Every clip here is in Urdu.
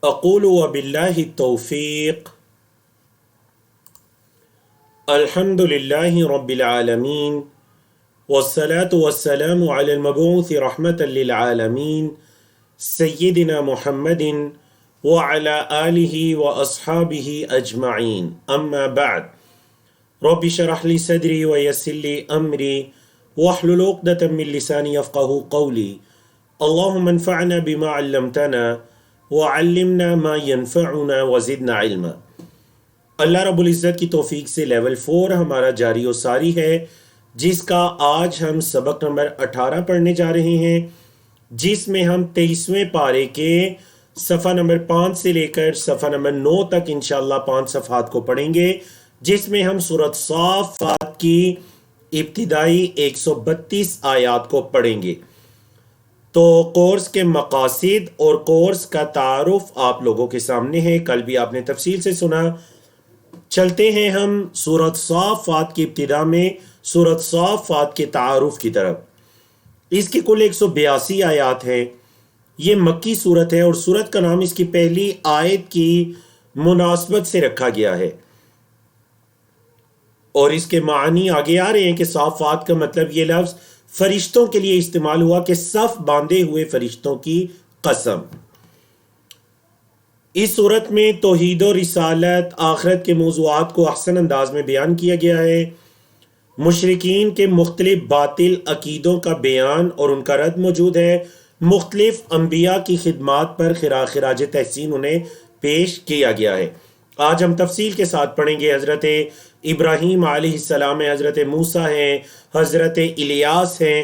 اقول وباللہ التوفیق الحمد للہ رب العالمین والصلاة والسلام علی المبعوث رحمة للعالمین سیدنا محمد وعلى آلہ واصحابہ اجمعین اما بعد رب اشرح لی صدری ویسر لی امری واحلل عقدۃ من لسانی یفقہوا قولی اللہم انفعنا بما علمتنا وعلمنا ما ينفعنا وزدنا علما۔ اللہ رب العزت کی توفیق سے لیول 4 ہمارا جاری و ساری ہے، جس کا آج ہم سبق نمبر 18 پڑھنے جا رہے ہیں، جس میں ہم 23ویں پارے کے صفحہ نمبر 5 سے لے کر صفحہ نمبر 9 تک انشاءاللہ 5 صفحات کو پڑھیں گے، جس میں ہم سورۃ صافات کی ابتدائی 132 آیات کو پڑھیں گے۔ تو کورس کے مقاصد اور کورس کا تعارف آپ لوگوں کے سامنے ہے، کل بھی آپ نے تفصیل سے سنا۔ چلتے ہیں ہم سورۃ صافات کی ابتدا میں سورۃ صافات کے تعارف کی طرف۔ اس کی کل 182 آیات ہیں، یہ مکی سورت ہے اور سورت کا نام اس کی پہلی آیت کی مناسبت سے رکھا گیا ہے، اور اس کے معنی آگے آ رہے ہیں کہ صافات کا مطلب یہ لفظ فرشتوں کے لیے استعمال ہوا کہ صف باندھے ہوئے فرشتوں کی قسم۔ اس صورت میں توحید و رسالت، آخرت کے موضوعات کو احسن انداز میں بیان کیا گیا ہے، مشرکین کے مختلف باطل عقیدوں کا بیان اور ان کا رد موجود ہے، مختلف انبیاء کی خدمات پر خراج تحسین انہیں پیش کیا گیا ہے۔ آج ہم تفصیل کے ساتھ پڑھیں گے۔ حضرت ابراہیم علیہ السلام ہیں، حضرت موسیٰ ہیں، حضرت الیاس ہیں،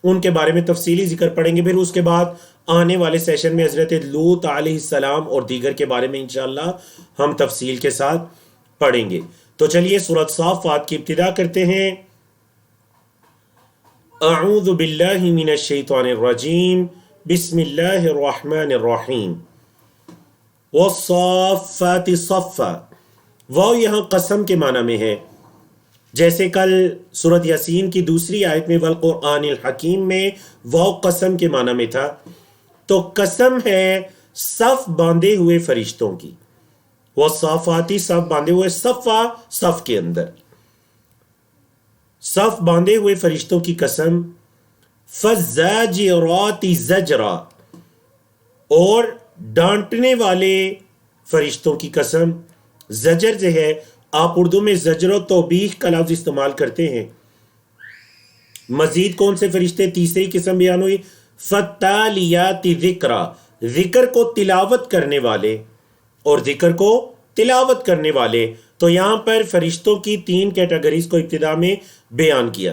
ان کے بارے میں تفصیلی ذکر پڑھیں گے۔ پھر اس کے بعد آنے والے سیشن میں حضرت لوط علیہ السلام اور دیگر کے بارے میں انشاءاللہ ہم تفصیل کے ساتھ پڑھیں گے۔ تو چلیے سورۃ صافات کی ابتدا کرتے ہیں۔ اعوذ باللہ من الشیطان الرجیم، بسم اللہ الرحمن الرحیم۔ والصافات صفا، واو یہاں قسم کے معنی میں ہے، جیسے کل سورۃ یاسین کی دوسری آیت میں والقرآن الحکیم میں واو قسم کے معنی میں تھا، تو قسم ہے صف باندھے ہوئے فرشتوں کی۔ والصافاتی صف باندھے ہوئے، صفا صف کے اندر، صف باندھے ہوئے فرشتوں کی قسم۔ فالزاجرات زجرا، اور ڈانٹنے والے فرشتوں کی قسم۔ زجر جو ہے، آپ اردو میں زجر و توبیخ کا لفظ استعمال کرتے ہیں۔ مزید کون سے فرشتے؟ تیسری قسم بیان ہوئی، فالتالیات ذکرا، ذکر کو تلاوت کرنے والے، اور ذکر کو تلاوت کرنے والے۔ تو یہاں پر فرشتوں کی 3 کیٹیگریز کو ابتدا میں بیان کیا۔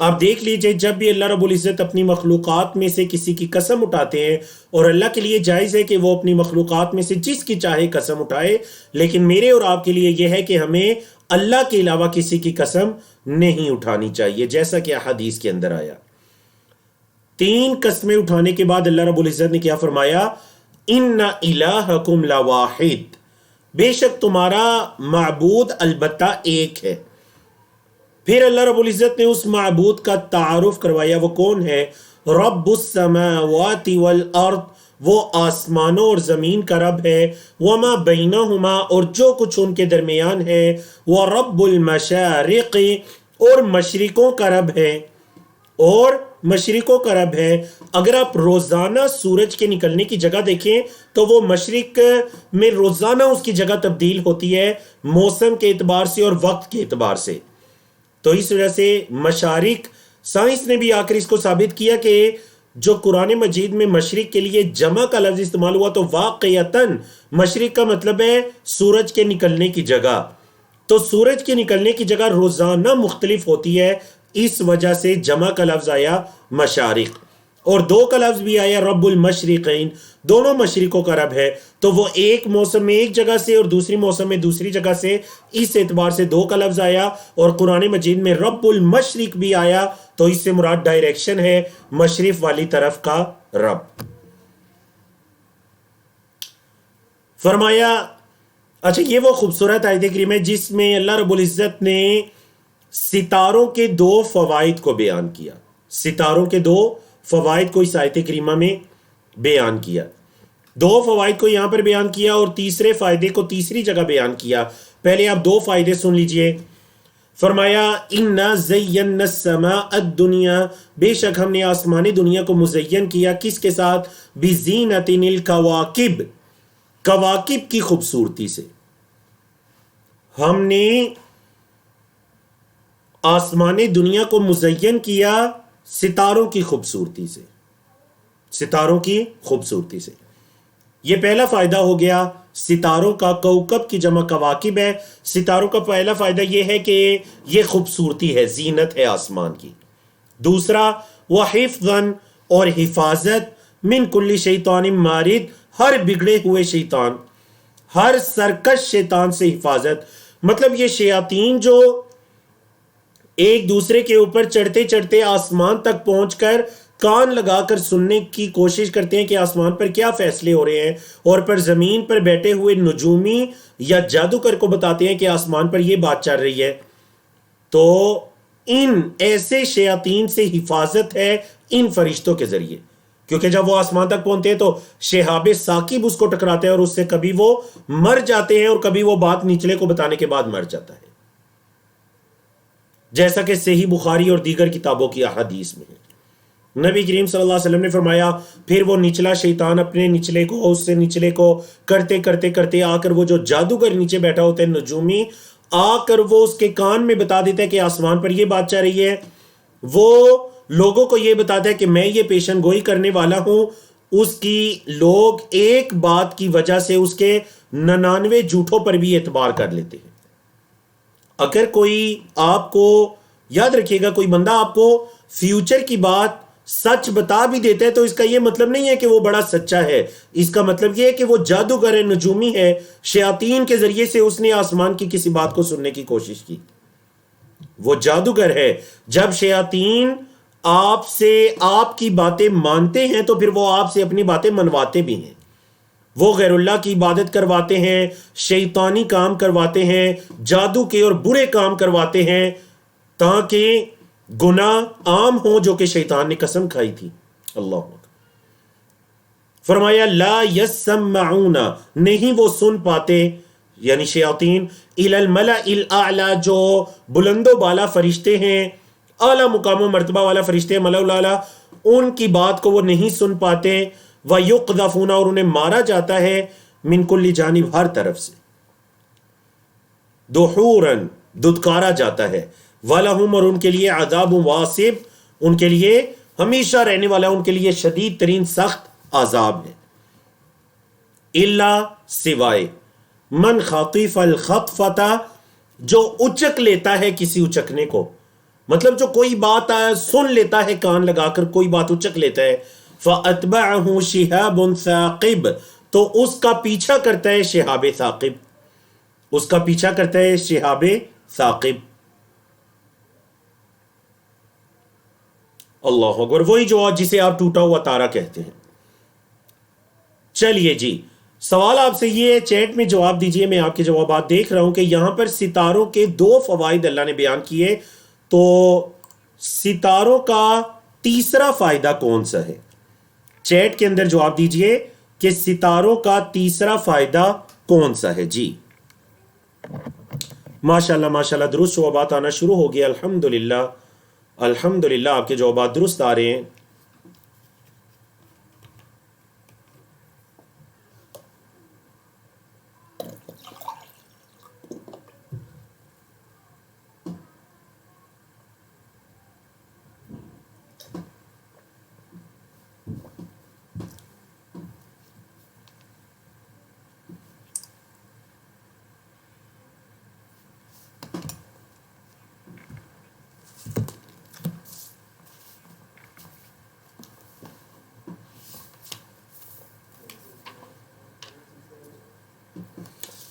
آپ دیکھ لیجئے، جب بھی اللہ رب العزت اپنی مخلوقات میں سے کسی کی قسم اٹھاتے ہیں، اور اللہ کے لیے جائز ہے کہ وہ اپنی مخلوقات میں سے جس کی چاہے قسم اٹھائے، لیکن میرے اور آپ کے لیے یہ ہے کہ ہمیں اللہ کے علاوہ کسی کی قسم نہیں اٹھانی چاہیے، جیسا کہ احادیث کے اندر آیا۔ 3 قسمیں اٹھانے کے بعد اللہ رب العزت نے کیا فرمایا؟ ان الہکم لواحد، بے شک تمہارا معبود البتہ ایک ہے۔ پھر اللہ رب العزت نے اس معبود کا تعارف کروایا، وہ کون ہے؟ رب السماوات والارض، وہ آسمانوں اور زمین کا رب ہے، وما بینہما، اور جو کچھ ان کے درمیان ہے، ورب المشارق، اور مشرقوں کا رب ہے، اور مشرقوں کا رب ہے۔ اگر آپ روزانہ سورج کے نکلنے کی جگہ دیکھیں تو وہ مشرق میں روزانہ اس کی جگہ تبدیل ہوتی ہے، موسم کے اعتبار سے اور وقت کے اعتبار سے۔ تو اس وجہ سے مشارق، سائنس نے بھی آخر اس کو ثابت کیا کہ جو قرآن مجید میں مشرق کے لیے جمع کا لفظ استعمال ہوا تو واقعتاً مشرق کا مطلب ہے سورج کے نکلنے کی جگہ۔ تو سورج کے نکلنے کی جگہ روزانہ مختلف ہوتی ہے، اس وجہ سے جمع کا لفظ آیا مشارق، اور 2 کا لفظ بھی آیا رب المشرقین، دونوں مشرقوں کا رب ہے۔ تو وہ ایک موسم میں ایک جگہ سے اور دوسری موسم میں دوسری جگہ سے، اس اعتبار سے 2 کا لفظ آیا، اور قرآن مجید میں رب المشرق بھی آیا، تو اس سے مراد ڈائریکشن ہے، مشرق والی طرف کا رب۔ فرمایا، اچھا یہ وہ خوبصورت آیت کریم ہے جس میں اللہ رب العزت نے ستاروں کے 2 فوائد کو بیان کیا، ستاروں کے 2 فوائد کو اس آیت کریمہ میں بیان کیا۔ دو فوائد کو یہاں پر بیان کیا اور تیسرے فائدے کو تیسری جگہ بیان کیا. پہلے آپ دو فائدے سن لیجئے. فرمایا اِنَّا زَيَّنَّا السَّمَاءَ الدُّنْيَا، بے شک ہم نے آسمان دنیا کو مزین کیا. کس کے ساتھ؟ بِزِينَةٍ الْكَوَاكِبِ، کواکب کی خوبصورتی سے. ہم نے آسمان دنیا کو مزین کیا ستاروں کی خوبصورتی سے، ستاروں کی خوبصورتی سے. یہ پہلا فائدہ ہو گیا ستاروں کا. کوکب کی جمع کواکب ہے. ستاروں کا پہلا فائدہ یہ ہے کہ یہ خوبصورتی ہے، زینت ہے آسمان کی. دوسرا وَحِفْظًا، اور حفاظت، من کل شیطان مارد، ہر بگڑے ہوئے شیطان، ہر سرکش شیطان سے حفاظت. مطلب یہ شیاطین جو ایک دوسرے کے اوپر چڑھتے چڑھتے آسمان تک پہنچ کر کان لگا کر سننے کی کوشش کرتے ہیں کہ آسمان پر کیا فیصلے ہو رہے ہیں، اور پر زمین پر بیٹھے ہوئے نجومی یا جادوگر کو بتاتے ہیں کہ آسمان پر یہ بات چل رہی ہے. تو ان ایسے شیاطین سے حفاظت ہے ان فرشتوں کے ذریعے، کیونکہ جب وہ آسمان تک پہنچتے ہیں تو شہاب ثاقب اس کو ٹکراتے ہیں اور اس سے کبھی وہ مر جاتے ہیں اور کبھی وہ بات نچلے کو بتانے کے بعد مر جاتا ہے، جیسا کہ صحیح بخاری اور دیگر کتابوں کی احادیث میں ہے. نبی کریم صلی اللہ علیہ وسلم نے فرمایا پھر وہ نچلا شیطان اپنے نچلے کو اس سے نچلے کو کرتے کرتے کرتے آ کر وہ جو جادوگر نیچے بیٹھا ہوتا ہے نجومی، آ کر وہ اس کے کان میں بتا دیتا ہے کہ آسمان پر یہ بات چل رہی ہے. وہ لوگوں کو یہ بتاتا ہے کہ میں یہ پیشن گوئی کرنے والا ہوں. اس کی لوگ ایک بات کی وجہ سے اس کے 99 جھوٹوں پر بھی اعتبار کر لیتے ہیں. اگر کوئی آپ کو، یاد رکھیے گا، کوئی بندہ آپ کو فیوچر کی بات سچ بتا بھی دیتا ہے تو اس کا یہ مطلب نہیں ہے کہ وہ بڑا سچا ہے. اس کا مطلب یہ ہے کہ وہ جادوگر ہے، نجومی ہے. شیاطین کے ذریعے سے اس نے آسمان کی کسی بات کو سننے کی کوشش کی. وہ جادوگر ہے. جب شیاطین آپ سے آپ کی باتیں مانتے ہیں تو پھر وہ آپ سے اپنی باتیں منواتے بھی ہیں. وہ غیر اللہ کی عبادت کرواتے ہیں، شیطانی کام کرواتے ہیں، جادو کے اور برے کام کرواتے ہیں تاکہ گناہ عام ہوں جو کہ شیطان نے قسم کھائی تھی. اللہ اکبر. فرمایا لا یسمعون، نہیں وہ سن پاتے، یعنی شیاطین، الی الملأ الاعلی، جو بلند و بالا فرشتے ہیں، اعلیٰ مقام و مرتبہ والا فرشتے، ملأ الاعلیٰ، ان کی بات کو وہ نہیں سن پاتے. وَيُقْذَفُونَ، اور انہیں مارا جاتا ہے، من کل جانب، ہر طرف سے، دحوراً، ددکارا جاتا ہے. وَلَهُمْ، اور ان کے لیے، عذاب واصب، ان کے لیے ہمیشہ رہنے والا، ان کے لیے شدید ترین سخت عذاب ہے. اللہ، سوائے، من خطف الخطفۃ، جو اچک لیتا ہے کسی اچکنے کو، مطلب جو کوئی بات سن لیتا ہے کان لگا کر، کوئی بات اچک لیتا ہے. فَأَتْبَعَهُ شِهَابٌ ثَاقِبٌ، تو اس کا پیچھا کرتا ہے شہاب ثاقب، اس کا پیچھا کرتا ہے شہاب ثاقب. اللہ اکبر. وہی جو جسے آپ ٹوٹا ہوا تارا کہتے ہیں. چلیے جی، سوال آپ سے یہ ہے، چیٹ میں جواب دیجئے. میں آپ کے جوابات دیکھ رہا ہوں کہ یہاں پر ستاروں کے دو فوائد اللہ نے بیان کیے، تو ستاروں کا تیسرا فائدہ کون سا ہے؟ چیٹ کے اندر جواب دیجئے کہ ستاروں کا تیسرا فائدہ کون سا ہے. جی ماشاءاللہ ماشاءاللہ، درست جوابات آنا شروع ہو گیا. الحمدللہ الحمدللہ، آپ کے جوابات درست آ رہے ہیں.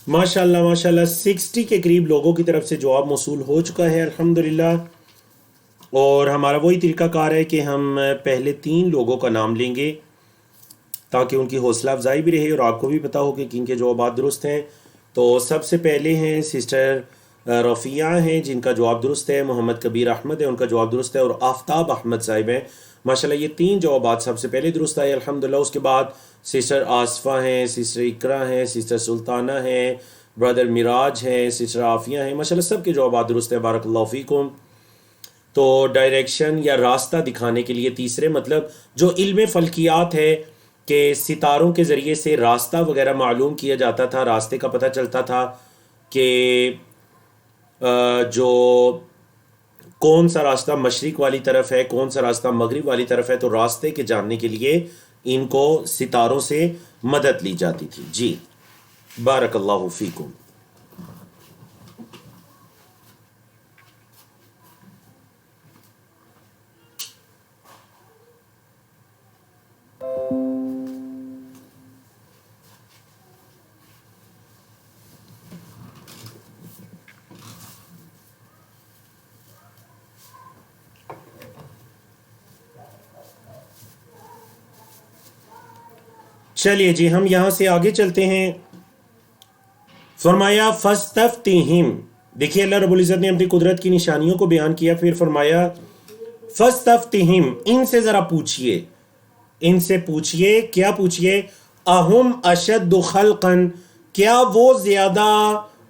ماشاءاللہ ماشاءاللہ، 60 کے قریب لوگوں کی طرف سے جواب موصول ہو چکا ہے الحمدللہ. اور ہمارا وہی طریقہ کار ہے کہ ہم پہلے 3 لوگوں کا نام لیں گے تاکہ ان کی حوصلہ افزائی بھی رہے اور آپ کو بھی پتا ہو کہ کن کے جوابات درست ہیں. تو سب سے پہلے ہیں سسٹر رفیہ ہیں جن کا جواب درست ہے. محمد کبیر احمد ہے، ان کا جواب درست ہے. اور آفتاب احمد صاحب ہیں، ماشاءاللہ یہ 3 جوابات سب سے پہلے درست آئے الحمدللہ. اس کے بعد سسٹر آصفہ ہیں، سسٹر اقرا ہیں، سسٹر سلطانہ ہیں، برادر میراج ہیں، سسٹر عافیہ ہیں. ماشاءاللہ سب کے جوابات درست ہیں. بارک اللہ فیکم. تو ڈائریکشن یا راستہ دکھانے کے لیے تیسرے مطلب جو علم فلکیات ہے کہ ستاروں کے ذریعے سے راستہ وغیرہ معلوم کیا جاتا تھا، راستے کا پتہ چلتا تھا کہ جو کون سا راستہ مشرق والی طرف ہے، کون سا راستہ مغرب والی طرف ہے. تو راستے کے جاننے کے لیے ان کو ستاروں سے مدد لی جاتی تھی. جی بارک اللہ فیکم. چلیے جی ہم یہاں سے آگے چلتے ہیں. فرمایا فاستفتہم. دیکھیے اللہ رب العزت نے اپنی قدرت کی نشانیوں کو بیان کیا، پھر فرمایا فاستفتہم، ان سے ذرا پوچھئے. ان سے پوچھئے، کیا پوچھئے؟ اہم اشد خلقا، کیا وہ زیادہ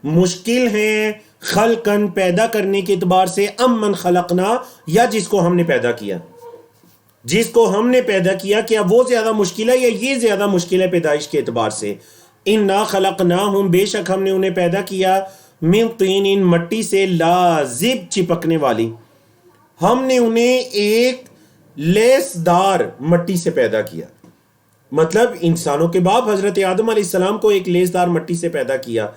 مشکل ہیں خلقن پیدا کرنے کے اعتبار سے، ام من خلقنا، یا جس کو ہم نے پیدا کیا. جس کو ہم نے پیدا کیا کیا وہ زیادہ مشکل ہے یا یہ زیادہ مشکل ہے پیدائش کے اعتبار سے؟ انا خلقناہم، بے شک ہم نے انہیں پیدا کیا، من طین، ان مٹی سے، لازب، چپکنے والی. ہم نے انہیں ایک لیس دار مٹی سے پیدا کیا. مطلب انسانوں کے باپ حضرت آدم علیہ السلام کو ایک لیس دار مٹی سے پیدا کیا.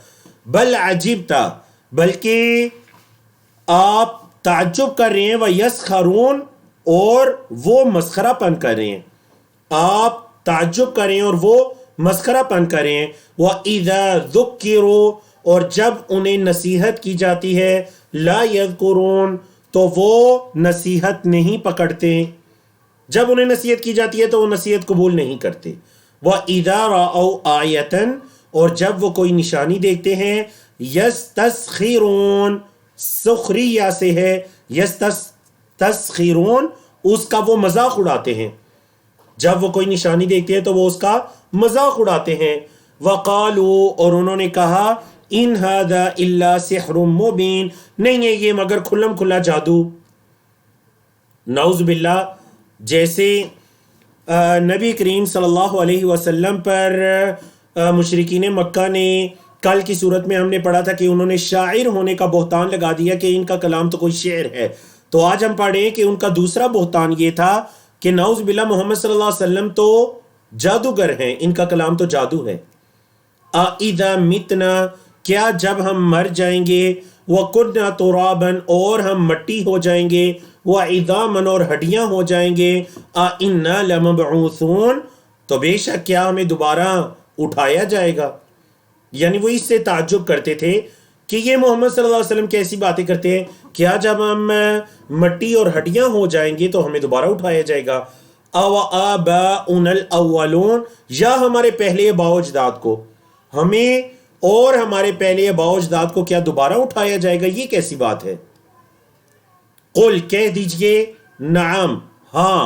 بل عجبتا، بلکہ آپ تعجب کر رہے ہیں، وَيَسْخَرُونَ، اور وہ مسخرہ پن کر رہے ہیں. آپ تعجب کر رہے ہیں اور وہ مسخرہ پن کر رہے ہیں. وَإِذَا ذُكِّرُوا، اور جب انہیں نصیحت کی جاتی ہے، لا يذكرون، تو وہ نصیحت نہیں پکڑتے. جب انہیں نصیحت کی جاتی ہے تو وہ نصیحت قبول نہیں کرتے. وَإِذَا رَأَوْا آیَةً، اور جب وہ کوئی نشانی دیکھتے ہیں، يَسْتَسْخِرُونَ، سخریہ سے ہے، تسخیرون، اس کا وہ مذاق اڑاتے ہیں. جب وہ کوئی نشانی دیکھتے ہیں تو وہ اس کا مذاق اڑاتے ہیں. وقالوا، اور انہوں نے کہا، ان ھذا الا سحر مبین، نہیں ہے یہ مگر کھلم کھلا جادو. نعوذ باللہ. جیسے نبی کریم صلی اللہ علیہ وسلم پر مشرکین مکہ نے کل کی صورت میں ہم نے پڑھا تھا کہ انہوں نے شاعر ہونے کا بہتان لگا دیا کہ ان کا کلام تو کوئی شعر ہے. تو آج ہم پڑھیں کہ ان کا دوسرا بہتان یہ تھا کہ نعوذ باللہ محمد صلی اللہ علیہ وسلم تو جادوگر ہیں، ان کا کلام تو جادو ہے. اذا متنا، کیا جب ہم مر جائیں گے، وَكُنَّا تُرَابًا، اور ہم مٹی ہو جائیں گے، وَعِظَامًا، اور ہڈیاں ہو جائیں گے، اِنَّا لَمَبْعُوثُونَ، تو بے شک کیا ہمیں دوبارہ اٹھایا جائے گا. یعنی وہ اس سے تعجب کرتے تھے کہ یہ محمد صلی اللہ علیہ وسلم کیسی باتیں کرتے ہیں، کیا جب ہم مٹی اور ہڈیاں ہو جائیں گے تو ہمیں دوبارہ اٹھایا جائے گا. او آباؤنا الاولون، یا ہمارے پہلے آباء و اجداد کو، ہمیں اور ہمارے پہلے آباء و اجداد کو کیا دوبارہ اٹھایا جائے گا؟ یہ کیسی بات ہے؟ قل، کہہ دیجئے، نعم، ہاں،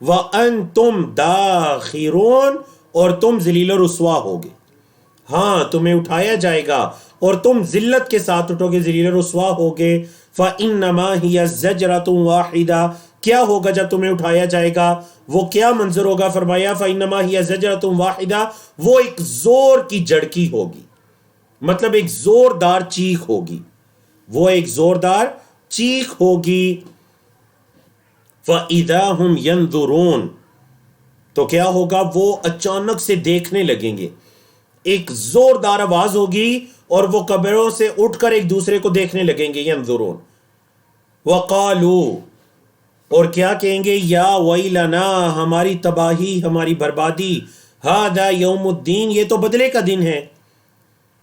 وانتم داخرون، اور تم ذلیل و رسوا ہوگے. ہاں تمہیں اٹھایا جائے گا اور تم ذلت کے ساتھ اٹھو گے، ذلیل و رسوا ہوگے. فَإِنَّمَا هِيَ زَجْرَةٌ وَاحِدَةٌ، کیا ہوگا جب تمہیں اٹھایا جائے گا؟ وہ کیا منظر ہوگا؟ فرمایا فَإِنَّمَا هِيَ زَجْرَةٌ وَاحِدَةٌ، وہ ایک زور کی جھڑکی ہوگی، مطلب ایک زوردار چیخ ہوگی، وہ ایک زوردار چیخ ہوگی. فَإِذَا هُمْ يَنظُرُونَ، تو کیا ہوگا؟ وہ اچانک سے دیکھنے لگیں گے. ایک زوردار آواز ہوگی اور وہ قبروں سے اٹھ کر ایک دوسرے کو دیکھنے لگیں گے. ینظرون. وقالوا، اور کیا کہیں گے؟ یا ویلنا، ہماری تباہی، ہماری بربادی. ھذا یوم الدین، یہ تو بدلے کا دن ہے.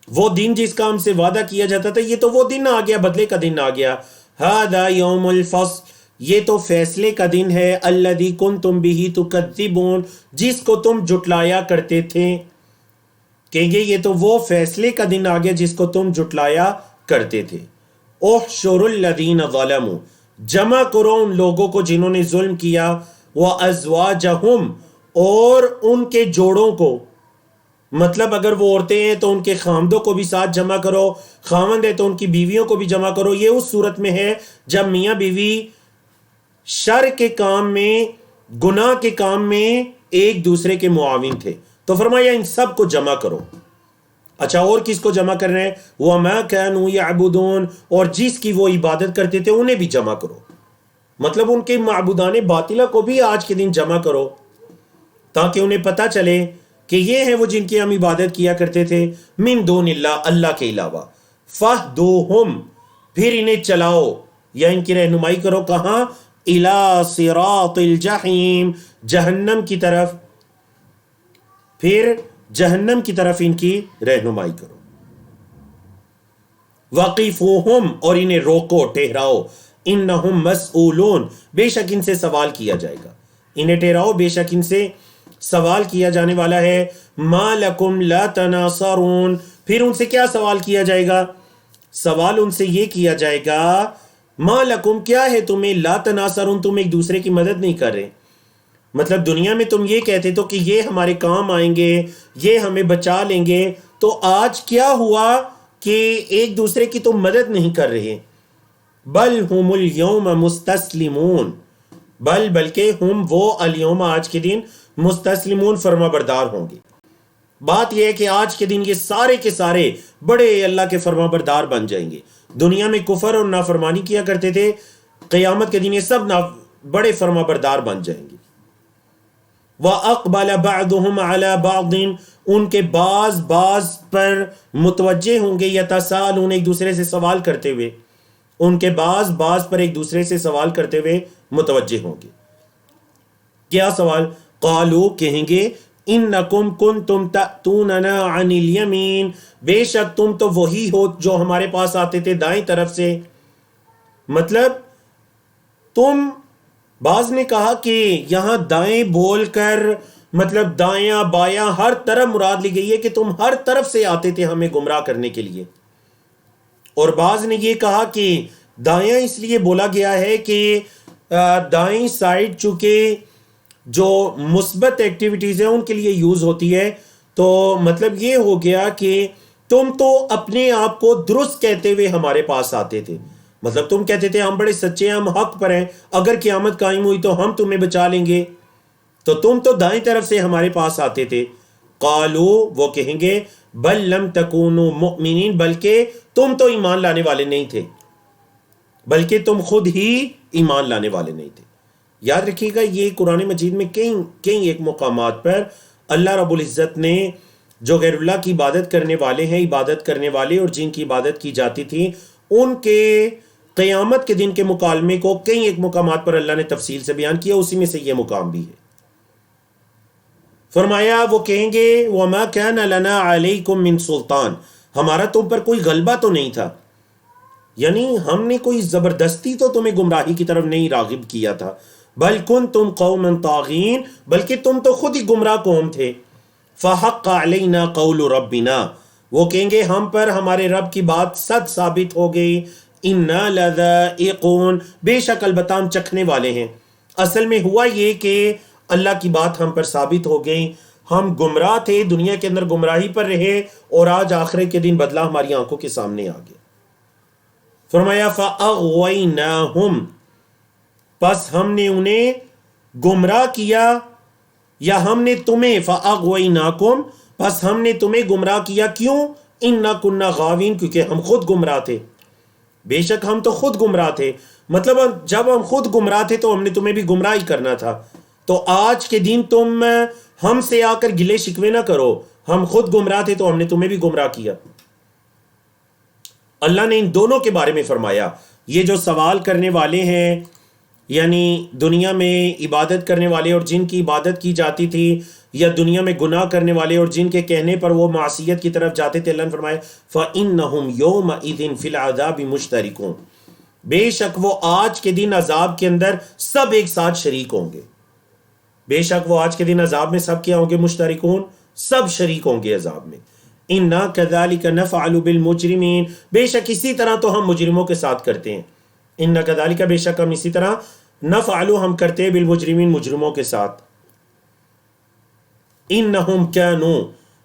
وہ دن جس کا ہم سے وعدہ کیا جاتا تھا، یہ تو وہ دن آ گیا، بدلے کا دن آ گیا. ھذا یوم الفصل، یہ تو فیصلے کا دن ہے. الذی کنتم بہ تکذبون، جس کو تم جھٹلایا کرتے تھے. کہیں گے یہ تو وہ فیصلے کا دن آ گیا جس کو تم جھٹلایا کرتے تھے. احشر الذین ظلموا، جمع کرو ان لوگوں کو جنہوں نے ظلم کیا. وَأَزْوَاجَهُمْ اور ان کے جوڑوں کو، مطلب اگر وہ عورتیں ہیں تو ان کے خامدوں کو بھی ساتھ جمع کرو، خامند ہے تو ان کی بیویوں کو بھی جمع کرو۔ یہ اس صورت میں ہے جب میاں بیوی شر کے کام میں، گناہ کے کام میں ایک دوسرے کے معاون تھے، تو فرمایا ان سب کو جمع کرو۔ اچھا، اور کس کو جمع کرنا ہے؟ وَمَا كَانُوا يَعْبُدُونَ اور جس کی وہ عبادت کرتے تھے انہیں بھی جمع کرو، مطلب ان کے معبودان باطلہ کو بھی آج کے دن جمع کرو، تاکہ انہیں پتہ چلے کہ یہ ہیں وہ جن کی ہم عبادت کیا کرتے تھے، من دون اللہ، اللہ کے علاوہ۔ فَاهْدُوهُمْ پھر انہیں چلاؤ یا ان کی رہنمائی کرو، کہاں؟ اِلَى صِرَاطِ الْجَحِيمِ جہنم کی طرف، پھر جہنم کی طرف ان کی رہنمائی کرو۔ وَقِفُوهُمْ اور انہیں روکو، ٹھہراؤ، اِنَّهُمْ مَسْئُولُونَ بے شک ان سے سوال کیا جائے گا، انہیں ٹھہراؤ بے شک ان سے سوال کیا جانے والا ہے۔ مَا لَكُمْ لَا تَنَاصَرُونَ پھر ان سے کیا سوال کیا جائے گا؟ سوال ان سے یہ کیا جائے گا، مَا لَكُمْ کیا ہے تمہیں، لَا تَنَاصَرُونَ تم ایک دوسرے کی مدد نہیں کر رہے۔ مطلب دنیا میں تم یہ کہتے تو کہ یہ ہمارے کام آئیں گے، یہ ہمیں بچا لیں گے، تو آج کیا ہوا کہ ایک دوسرے کی تم مدد نہیں کر رہے۔ بل ہم اليوم مستسلمون بلکہ ہم وہ الیوم آج کے دن مستسلمون فرما بردار ہوں گے۔ بات یہ ہے کہ آج کے دن یہ سارے کے سارے بڑے اللہ کے فرما بردار بن جائیں گے۔ دنیا میں کفر اور نافرمانی کیا کرتے تھے، قیامت کے دن یہ سب بڑے فرما بردار بن جائیں گے۔ وَأَقْبَلَ بَعْضُهُمْ عَلَى بَعْضٍ ان کے بعض پر متوجہ ہوں گے، یتساءلون ایک دوسرے سے سوال کرتے ہوئے، ان کے بعض پر ایک دوسرے سے سوال کرتے ہوئے متوجہ ہوں گے۔ کیا سوال؟ قالوا کہیں گے، انکم کنتم تأتوننا عن الیمین بے شک تم تو وہی ہو جو ہمارے پاس آتے تھے دائیں طرف سے۔ مطلب تم، بعض نے کہا کہ یہاں دائیں بول کر مطلب دایاں بایاں ہر طرف مراد لی گئی ہے کہ تم ہر طرف سے آتے تھے ہمیں گمراہ کرنے کے لیے، اور بعض نے یہ کہا کہ دایاں اس لیے بولا گیا ہے کہ دائیں سائڈ چونکہ جو مثبت ایکٹیویٹیز ہیں ان کے لیے یوز ہوتی ہے، تو مطلب یہ ہو گیا کہ تم تو اپنے آپ کو درست کہتے ہوئے ہمارے پاس آتے تھے، مطلب تم کہتے تھے ہم بڑے سچے ہیں، ہم حق پر ہیں، اگر قیامت قائم ہوئی تو ہم تمہیں بچا لیں گے، تو تم تو دائیں طرف سے ہمارے پاس آتے تھے۔ قالو وہ کہیں گے، بل لم تکونوا مؤمنین بلکہ تم تو ایمان لانے والے نہیں تھے، بلکہ تم خود ہی ایمان لانے والے نہیں تھے۔ یاد رکھیے گا یہ قرآن مجید میں کئی ایک مقامات پر اللہ رب العزت نے جو غیر اللہ کی عبادت کرنے والے ہیں، عبادت کرنے والے اور جن کی عبادت کی جاتی تھی، ان کے قیامت کے دن کے مکالمے کو کئی ایک مقامات پر اللہ نے تفصیل سے بیان کیا، اسی میں سے یہ مقام بھی ہے۔ فرمایا وہ کہیں گے، وَمَا كَانَ لَنَا عَلَيْكُمْ مِنْ سُلطان ہمارا تم پر کوئی غلبہ تو نہیں تھا، یعنی ہم نے کوئی زبردستی تو تمہیں گمراہی کی طرف نہیں راغب کیا تھا، بل کنتم قوما طاغین بلکہ تم تو خود ہی گمراہ قوم تھے۔ فحق علینا قول ربنا وہ کہیں گے ہم پر ہمارے رب کی بات سچ ثابت ہو گئی، انا لذائقون بے شک البتہ ہم چکھنے والے ہیں۔ اصل میں ہوا یہ کہ اللہ کی بات ہم پر ثابت ہو گئی، ہم گمراہ تھے، دنیا کے اندر گمراہی پر رہے، اور آج آخرت کے دن بدلہ ہماری آنکھوں کے سامنے آ گیا۔ فرمایا فاغویناہم پس ہم نے انہیں گمراہ کیا، یا ہم نے تمہیں فاغویناکم پس ہم نے تمہیں گمراہ کیا، کیوں؟ انا کننا غاوین کیونکہ ہم خود گمراہ تھے، بے شک ہم تو خود گمراہ تھے، مطلب جب ہم خود گمراہ تھے تو ہم نے تمہیں بھی گمراہ ہی کرنا تھا، تو آج کے دن تم ہم سے آ کر گلے شکوے نہ کرو، ہم خود گمراہ تھے تو ہم نے تمہیں بھی گمراہ کیا۔ اللہ نے ان دونوں کے بارے میں فرمایا، یہ جو سوال کرنے والے ہیں یعنی دنیا میں عبادت کرنے والے اور جن کی عبادت کی جاتی تھی، یا دنیا میں گناہ کرنے والے اور جن کے کہنے پر وہ معصیت کی طرف جاتے تھے، اللہ نے فرمایا فَإِنَّهُمْ يَوْمَئِذٍ فِي الْعَذَابِ مُشْتَرِكُونَ بے شک وہ آج کے دن عذاب کے اندر سب ایک ساتھ شریک ہوں گے، بے شک وہ آج کے دن عذاب میں سب کیا ہوں گے؟ مشترکون، سب شریک ہوں گے عذاب میں۔ اِنَّا كَذَلِكَ نَفْعَلُ بِالْمُجْرِمِينَ بے شک اسی طرح تو ہم مجرموں کے ساتھ کرتے ہیں، اِنَّا كَذَلِكَ بے شک ہم اسی طرح نفعلو ہم کرتے بالمجرمین مجرموں کے ساتھ. انہم کانوا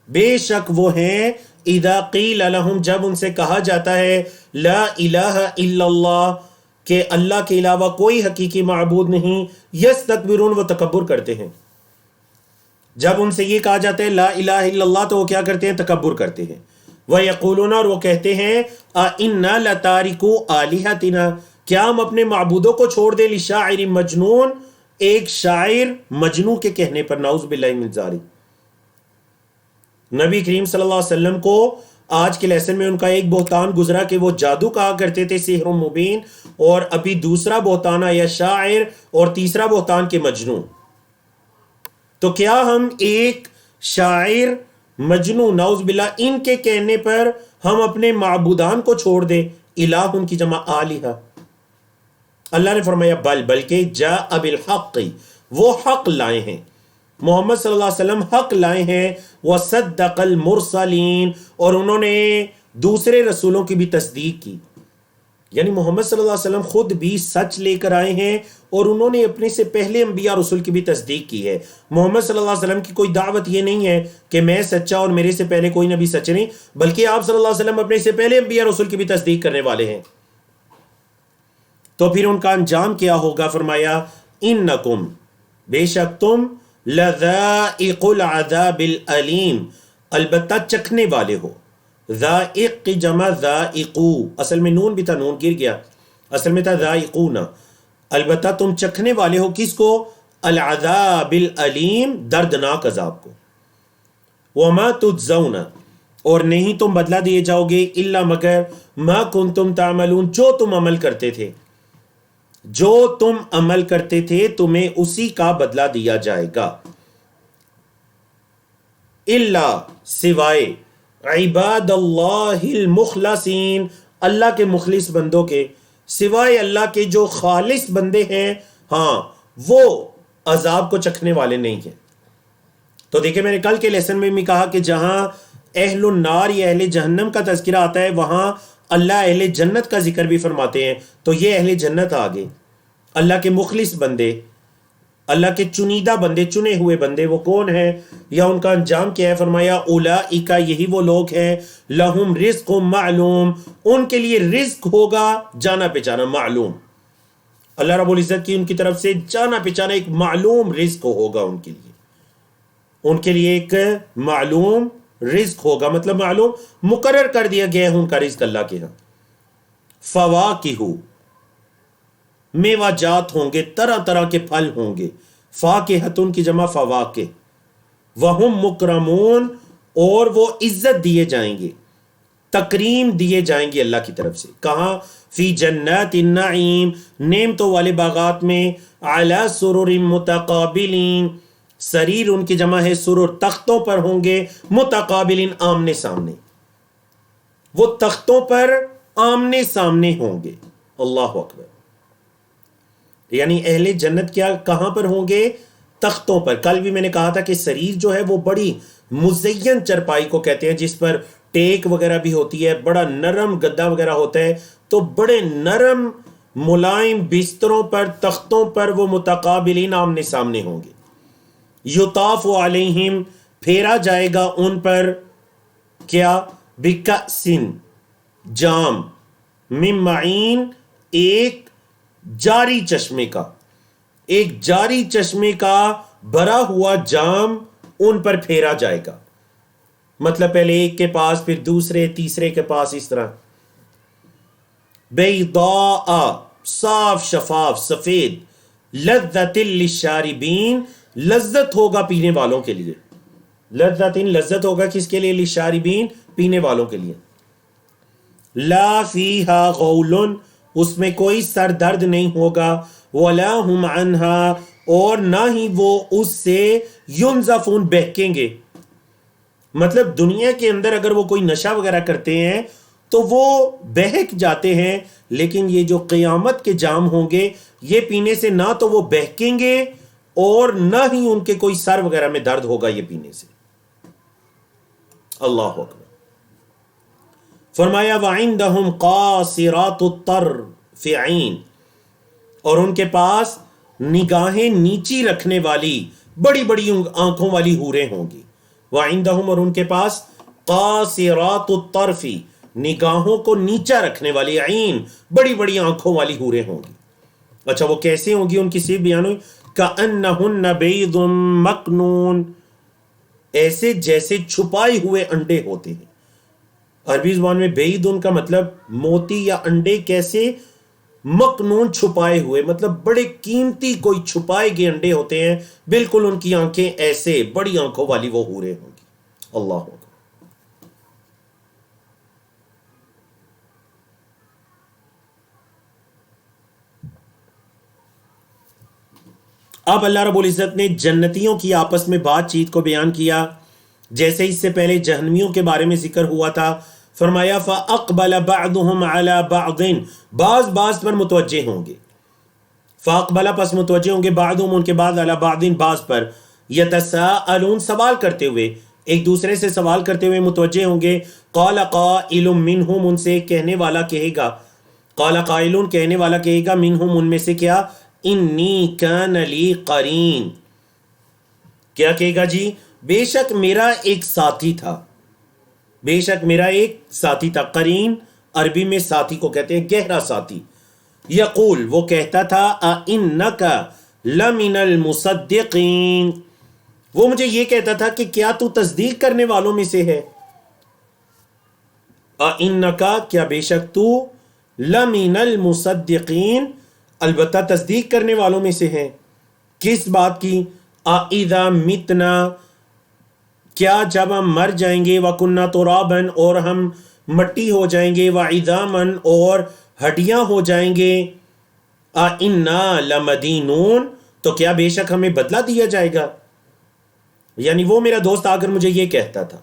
بے شک وہ ہیں اذا قیل لہم جب ان سے کہا جاتا ہے لا الہ الا اللہ کہ اللہ کے علاوہ کوئی حقیقی معبود نہیں، یستکبرون وہ تکبر کرتے ہیں. جب ان سے یہ کہا جاتا ہے لا الہ الا اللہ تو وہ کیا کرتے ہیں؟ تکبر کرتے ہیں. وَيَقُولُونَ اور وہ کہتے ہیں أَإِنَّا لَتَارِكُو آلِهَتِنَا کیا ہم اپنے معبودوں کو چھوڑ دیں لِشَاعِرٍ مجنون ایک شاعر مجنون کے کہنے پر. نعوذ باللہ من ذالک. نبی کریم صلی اللہ علیہ وسلم کو آج کے لیسن میں ان کا ایک بہتان گزرا کہ وہ جادو کہا کرتے تھے سحر مبین، اور ابھی دوسرا بہتان آیا شاعر، اور تیسرا بہتان کے مجنون. تو کیا ہم ایک شاعر مجنون نعوذ باللہ ان کے کہنے پر ہم اپنے معبودان کو چھوڑ دیں؟ الہ ان کی جمع آلہہ. اللہ نے فرمایا بلکہ جاء بالحق وہ حق لائے ہیں، محمد صلی اللہ علیہ وسلم حق لائے ہیں. وصدق المرسلین اور انہوں نے دوسرے رسولوں کی بھی تصدیق کی. یعنی محمد صلی اللہ علیہ وسلم خود بھی سچ لے کر آئے ہیں، اور انہوں نے اپنے سے پہلے انبیاء رسول کی بھی تصدیق کی ہے. محمد صلی اللہ علیہ وسلم کی کوئی دعوت یہ نہیں ہے کہ میں سچا اور میرے سے پہلے کوئی نبی سچ نہیں، بلکہ آپ صلی اللہ علیہ وسلم اپنے سے پہلے انبیاء رسول کی بھی تصدیق کرنے والے ہیں. تو پھر ان کا انجام کیا ہوگا؟ فرمایا انکم بے شک تم لذائق العذاب العلیم البتہ چکھنے والے ہو. ذائق کی جمع ذائقو، اصل میں نون بھی تھا، نون گر گیا، اصل میں تھا ذائقون. البتہ تم چکھنے والے ہو کس کو؟ العذاب العلیم دردناک عذاب کو. وما تجزون اور نہیں تم بدلہ دیے جاؤ گے الا مگر ما کنتم تعملون جو تم عمل کرتے تھے، جو تم عمل کرتے تھے تمہیں اسی کا بدلہ دیا جائے گا. الا سوائے عباد اللہ المخلصین اللہ کے مخلص بندوں کے، سوائے اللہ کے جو خالص بندے ہیں، ہاں وہ عذاب کو چکھنے والے نہیں ہیں. تو دیکھیں میں نے کل کے لیسن میں بھی کہا کہ جہاں اہل النار یا اہل جہنم کا تذکرہ آتا ہے وہاں اللہ اہل جنت کا ذکر بھی فرماتے ہیں. تو یہ اہل جنت آگے، اللہ کے مخلص بندے، اللہ کے چنیدہ بندے، چنے ہوئے بندے، وہ کون ہیں یا ان کا انجام کیا ہے؟ فرمایا اولئک یہی وہ لوگ ہیں لہم رزق معلوم ان کے لیے رزق ہوگا جانا پہچانا معلوم. اللہ رب العزت کی ان کی طرف سے جانا پہچانا ایک معلوم رزق ہوگا ان کے لیے، ان کے لیے ایک معلوم رزق ہوگا، مطلب معلوم مقرر کر دیا گیا ہے ان کا رزق اللہ کے ہاں. فواکہ میوہ جات ہوں گے، طرح طرح کے پھل ہوں گے. فاکہۃ کی جمع فواکہ. وہم مکرمون اور وہ عزت دیے جائیں گے، تکریم دیے جائیں گے اللہ کی طرف سے. کہاں؟ فی جنات النعیم نعمتوں والے باغات میں. علی سرر متقابلین سریر ان کی جمع ہے سرر، تختوں پر ہوں گے. متقابلین آمنے سامنے، وہ تختوں پر آمنے سامنے ہوں گے. اللہ اکبر. یعنی اہل جنت کیا کہاں پر ہوں گے؟ تختوں پر. کل بھی میں نے کہا تھا کہ سریر جو ہے وہ بڑی مزین چرپائی کو کہتے ہیں جس پر ٹیک وغیرہ بھی ہوتی ہے، بڑا نرم گدا وغیرہ ہوتا ہے. تو بڑے نرم ملائم بستروں پر، تختوں پر وہ متقابلین آمنے سامنے ہوں گے. یطاف علیہم پھیرا جائے گا ان پر کیا؟ بکأسن جام، من معین ایک جاری چشمے کا، ایک جاری چشمے کا بھرا ہوا جام ان پر پھیرا جائے گا. مطلب پہلے ایک کے پاس، پھر دوسرے، تیسرے کے پاس، اس طرح. بیضاء صاف شفاف سفید. لذت للشاربین لذت ہوگا پینے والوں کے لیے. لذت ہوگا کس کے لیے؟ للشاربین پینے والوں کے لیے. لا فیہا غول اس میں کوئی سر درد نہیں ہوگا. ولا هم عنها اور نہ ہی وہ اس سے ينزفون بہکیں گے. مطلب دنیا کے اندر اگر وہ کوئی نشہ وغیرہ کرتے ہیں تو وہ بہک جاتے ہیں، لیکن یہ جو قیامت کے جام ہوں گے یہ پینے سے نہ تو وہ بہکیں گے اور نہ ہی ان کے کوئی سر وغیرہ میں درد ہوگا یہ پینے سے. اللہ اکبر. فرمایا وعندہم قاصرات الطرف عین اور ان کے پاس نگاہیں نیچی رکھنے والی بڑی بڑی آنکھوں والی حوریں ہوں گی. وعندہم اور ان کے پاس قاصرات الطرف نگاہوں کو نیچا رکھنے والی عین بڑی بڑی آنکھوں والی حوریں ہوں گی. اچھا وہ کیسے ہوں گی ان کی صرف بیان ہوئی کأنہن بیض مکنون ایسے جیسے چھپائے ہوئے انڈے ہوتے ہیں. عربی زبان میں بعید ان کا مطلب موتی یا انڈے کیسے مکنون چھپائے ہوئے مطلب بڑے قیمتی کوئی چھپائے گئے انڈے ہوتے ہیں بالکل ان کی آنکھیں ایسے بڑی آنکھوں والی وہ حوریں ہوں گی. اللہ اکبر. اب اللہ رب العزت نے جنتیوں کی آپس میں بات چیت کو بیان کیا جیسے اس سے پہلے جہنمیوں کے بارے میں ذکر ہوا تھا. فرمایا فَأَقْبَلَ بَعْضُهُمْ عَلَى بَعْضٍ بعض پر متوجہ ہوں گے. فَأَقْبَلَ پس متوجہ ہوں گے بعضهم ان کے بعد عَلَى بَعْضٍ بعض پر يَتَسَاءَلُونَ سوال کرتے ہوئے ایک دوسرے سے سوال کرتے ہوئے متوجہ ہوں گے. قَالَ قَائِلٌ مِّنْهُمْ ان سے کہنے والا کہے گا قَالَ قَائِلٌ کہنے والا کہے گا مِّنْهُمْ ان میں سے کیا انی کان لی قرین کیا کہے گا جی بے شک میرا ایک ساتھی تھا بے شک میرا ایک ساتھی تھا. قرین عربی میں ساتھی کو کہتے ہیں گہرا ساتھی. یقول وہ کہتا تھا اِنَّکَ لَمِنَ الْمُصَدِّقِينَ وہ مجھے یہ کہتا تھا کہ کیا تو تصدیق کرنے والوں میں سے ہے. اِنَّکَ کیا بے شک تو لَمِنَ الْمُصَدِّقِينَ البتہ تصدیق کرنے والوں میں سے ہے. کس بات کی اِذَا مِتْنَا کیا جب ہم مر جائیں گے وَكُنَّا تُرَابًا اور ہم مٹی ہو جائیں گے وَعِظَامًا اور ہڈیاں ہو جائیں گے اِنَّا لَمَدِينُونَ تو کیا بے شک ہمیں بدلہ دیا جائے گا. یعنی وہ میرا دوست آ کر مجھے یہ کہتا تھا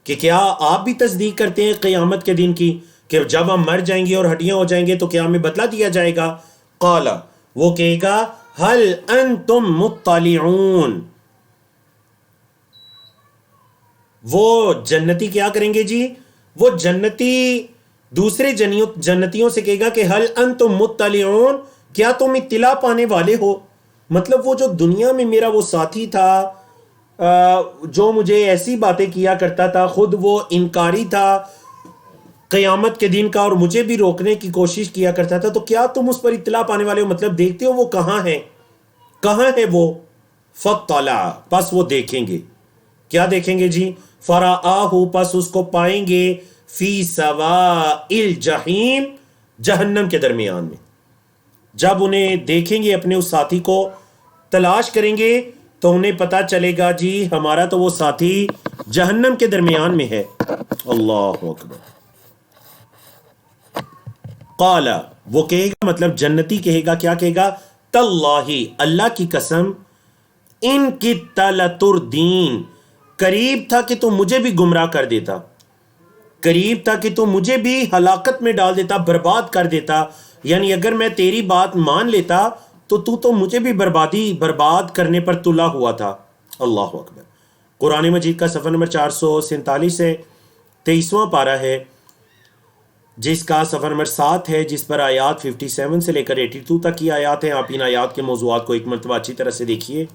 کہ کیا آپ بھی تصدیق کرتے ہیں قیامت کے دن کی کہ جب ہم مر جائیں گے اور ہڈیاں ہو جائیں گے تو کیا ہمیں بدلہ دیا جائے گا. قال وہ کہے گا هل انتم مطلعون وہ جنتی کیا کریں گے جی وہ جنتی دوسرے جنتیوں سے کہے گا کہ هل انتم مطلعون کیا تم اطلاع پانے والے ہو. مطلب وہ جو دنیا میں میرا وہ ساتھی تھا جو مجھے ایسی باتیں کیا کرتا تھا خود وہ انکاری تھا قیامت کے دن کا اور مجھے بھی روکنے کی کوشش کیا کرتا تھا تو کیا تم اس پر اطلاع پانے والے ہو مطلب دیکھتے ہو وہ کہاں ہے وہ. فطلع پس وہ دیکھیں گے کیا دیکھیں گے جی فرآہ پس اس کو پائیں گے فی سواء الجحیم جہنم کے درمیان میں. جب انہیں دیکھیں گے اپنے اس ساتھی کو تلاش کریں گے تو انہیں پتا چلے گا جی ہمارا تو وہ ساتھی جہنم کے درمیان میں ہے. اللہ اکبر. قال وہ کہے گا مطلب جنتی کہے گا کیا کہے گا تاللہ اللہ کی قسم ان کی لتردین قریب تھا کہ تو مجھے بھی گمراہ کر دیتا قریب تھا کہ تو مجھے بھی ہلاکت میں ڈال دیتا برباد کر دیتا. یعنی اگر میں تیری بات مان لیتا تو مجھے بھی برباد کرنے پر تلا ہوا تھا. اللہ اکبر. قرآن مجید کا صفحہ نمبر 447 ہے 23واں پارہ ہے جس کا صفحہ نمبر 7 ہے جس پر آیات 57 سے لے کر 82 تک کی آیات ہیں. آپ ان آیات کے موضوعات کو ایک مرتبہ اچھی طرح سے دیکھیے.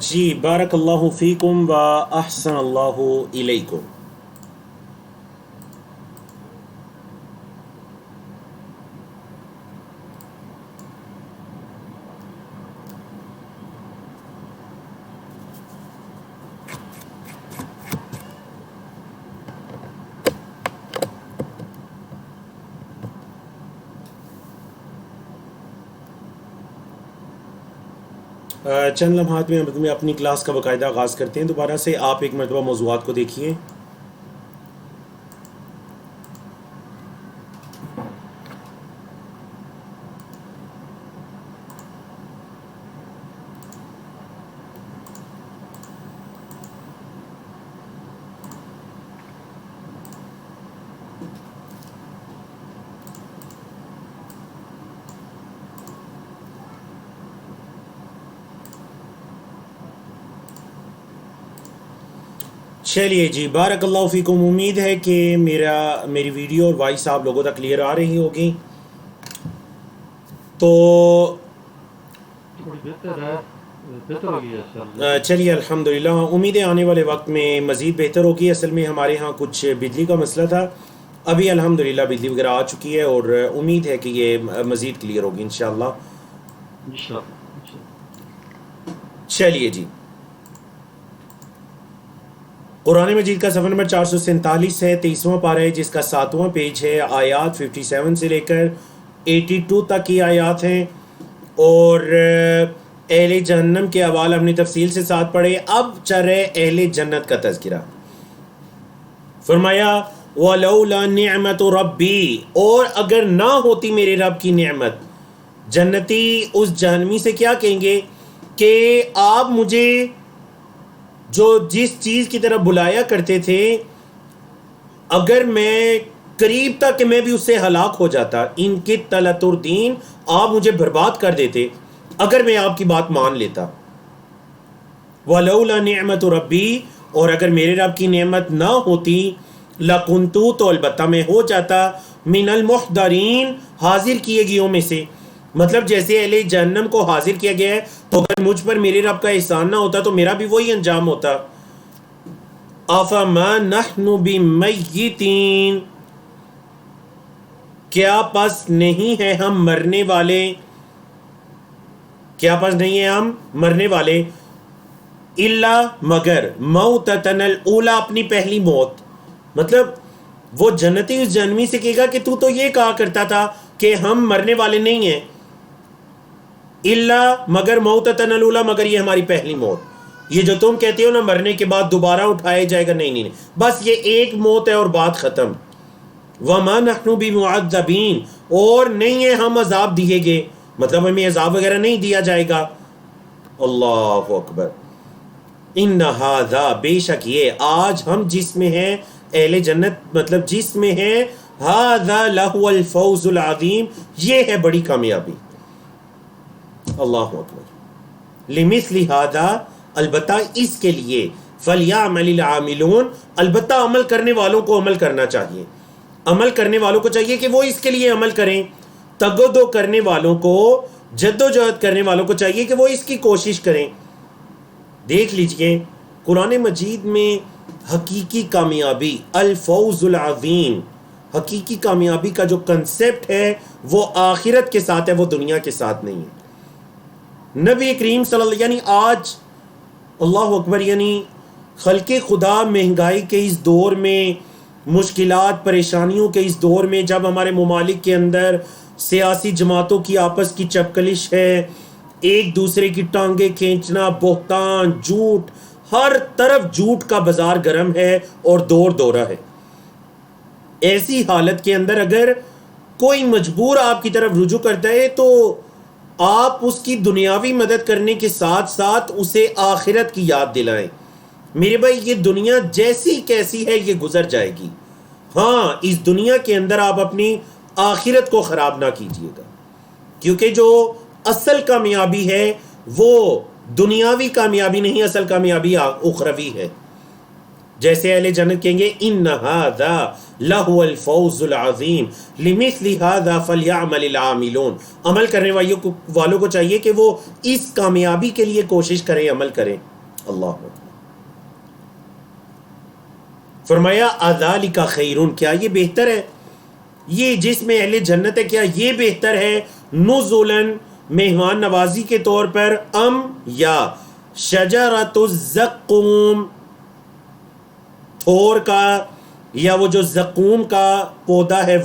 جی بارک اللہ فیکم و احسن اللہ علیکم. چند لمحات میں اپنی کلاس کا باقاعدہ آغاز کرتے ہیں دوبارہ سے. آپ ایک مرتبہ موضوعات کو دیکھیے. چلیے جی، بارک اللہ فیکم. امید ہے کہ میری ویڈیو اور وائس آپ لوگوں تک کلیئر آ رہی ہوگی. تو چلیے الحمدللہ، امید ہے آنے والے وقت میں مزید بہتر ہوگی. اصل میں ہمارے ہاں کچھ بجلی کا مسئلہ تھا، ابھی الحمدللہ بجلی وغیرہ آ چکی ہے اور امید ہے کہ یہ مزید کلیئر ہوگی انشاءاللہ. چلیے جی، قرآن مجید کا صفحہ نمبر 447 ہے، 23واں پارہ ہے جس کا 7واں پیج ہے. آیات 57 سے لے کر 82 تک کی آیات ہیں، اور اہل جہنم کے احوال ہم نے تفصیل سے ساتھ پڑھے. اب چل رہے اہل جنت کا تذکرہ. فرمایا وَلَوْلَا نِعْمَةُ رَبِّي، اور اگر نہ ہوتی میرے رب کی نعمت. جنتی اس جہنمی سے کیا کہیں گے کہ آپ مجھے جو جس چیز کی طرف بلایا کرتے تھے، اگر میں قریب تھا کہ میں بھی اس سے ہلاک ہو جاتا، ان کی تلتردین، آپ مجھے برباد کر دیتے اگر میں آپ کی بات مان لیتا. وَلَوْلَا نِعْمَةُ رَبِّي، اور اگر میرے رب کی نعمت نہ ہوتی، لَكُنْتُ، تو البتہ میں ہو جاتا، مِنَ الْمُحْضَرِينَ، حاضر کیے گیوں میں سے. مطلب جیسے اہل جہنم کو حاضر کیا گیا ہے، تو اگر مجھ پر میرے رب کا احسان نہ ہوتا تو میرا بھی وہی انجام ہوتا. أَفَمَا نَحْنُ بِمَيِّتِينَ، کیا پس نہیں ہے ہم مرنے والے، کیا پس نہیں ہے ہم مرنے والے. الا، مگر، موتتن الاولی، اپنی پہلی موت. مطلب وہ جنتی اس جہنمی سے کہے گا کہ تو یہ کہا کرتا تھا کہ ہم مرنے والے نہیں ہیں. الا، مگر، موتتن الاولی، مگر یہ ہماری پہلی موت. یہ جو تم کہتے ہو نا مرنے کے بعد دوبارہ اٹھایا جائے گا، نہیں، بس یہ ایک موت ہے اور بات ختم. وَمَا نَحْنُ بِمُعَذَّبِينَ، اور نہیں ہے ہم عذاب دیے گے، مطلب ہمیں عذاب وغیرہ نہیں دیا جائے گا. اللہ اکبر. ان ھذا، بے شک یہ، آج ہم جس میں ہیں اہل جنت، مطلب جس میں ہیں، ھذا لہو الفوز العظیم، یہ ہے بڑی کامیابی. اللہ اکبر. لمثل ھذا، البتہ اس کے لیے، فلیعمل العاملون، البتہ عمل کرنے والوں کو عمل کرنا چاہیے. عمل کرنے والوں کو چاہیے کہ وہ اس کے لیے عمل کریں. تگدو کرنے والوں کو، جدوجہد کرنے والوں کو چاہیے کہ وہ اس کی کوشش کریں. دیکھ لیجئے قرآن مجید میں حقیقی کامیابی، الفوز العظیم، حقیقی کامیابی کا جو کنسپٹ ہے وہ آخرت کے ساتھ ہے، وہ دنیا کے ساتھ نہیں ہے. نبی کریم صلی اللہ، یعنی آج اللہ اکبر، یعنی خلق خدا مہنگائی کے اس دور میں، مشکلات پریشانیوں کے اس دور میں، جب ہمارے ممالک کے اندر سیاسی جماعتوں کی آپس کی چپکلش ہے، ایک دوسرے کی ٹانگیں کھینچنا، بہتان، جھوٹ، ہر طرف جھوٹ کا بازار گرم ہے اور دور دورہ ہے. ایسی حالت کے اندر اگر کوئی مجبور آپ کی طرف رجوع کرتا ہے تو آپ اس کی دنیاوی مدد کرنے کے ساتھ ساتھ اسے آخرت کی یاد دلائیں. میرے بھائی، یہ دنیا جیسی کیسی ہے یہ گزر جائے گی. ہاں، اس دنیا کے اندر آپ اپنی آخرت کو خراب نہ کیجیے گا، کیونکہ جو اصل کامیابی ہے وہ دنیاوی کامیابی نہیں، اصل کامیابی اخروی ہے. جیسے اہل جنت کہیں گے ان ھذا لہو الفوز العظیم لمثل ھذا فلیعمل العاملون، عمل کرنے والوں کو چاہیے کہ وہ اس کامیابی کے لیے کوشش کریں، عمل کریں. اللہ اکبر. فرمایا اذالک خیرون، کیا یہ بہتر ہے، یہ جس میں اہل جنت ہے، کیا یہ بہتر ہے، نزلاً، مہمان نوازی کے طور پر، ام، یا شجرۃ الزقوم، تھور کا، یا وہ جو زقوم کا پودا ہے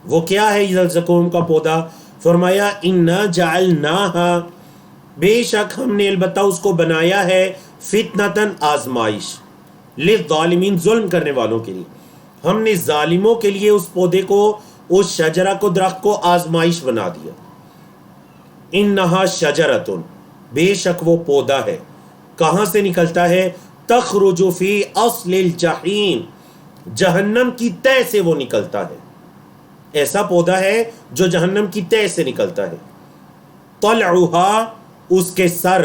وہ کیا ہے یہ زقوم کا پودا. فرمایا انا جعلناہا، بے شک ہم نے البتہ اس کو بنایا ہے، فتنتن آزمائش، للظالمین ظلم کرنے والوں کے لیے، ہم نے ظالموں کے لیے اس پودے کو، اس شجرہ کو، درخت کو آزمائش بنا دیا۔ انہا شجرتن، بے شک وہ پودا ہے، کہاں سے نکلتا ہے؟ تخرج فی اصل الجحیم، جہنم کی تہ سے وہ نکلتا ہے، ایسا پودا ہے جو جہنم کی تہ سے نکلتا ہے۔ طلعہا، اس کے سر،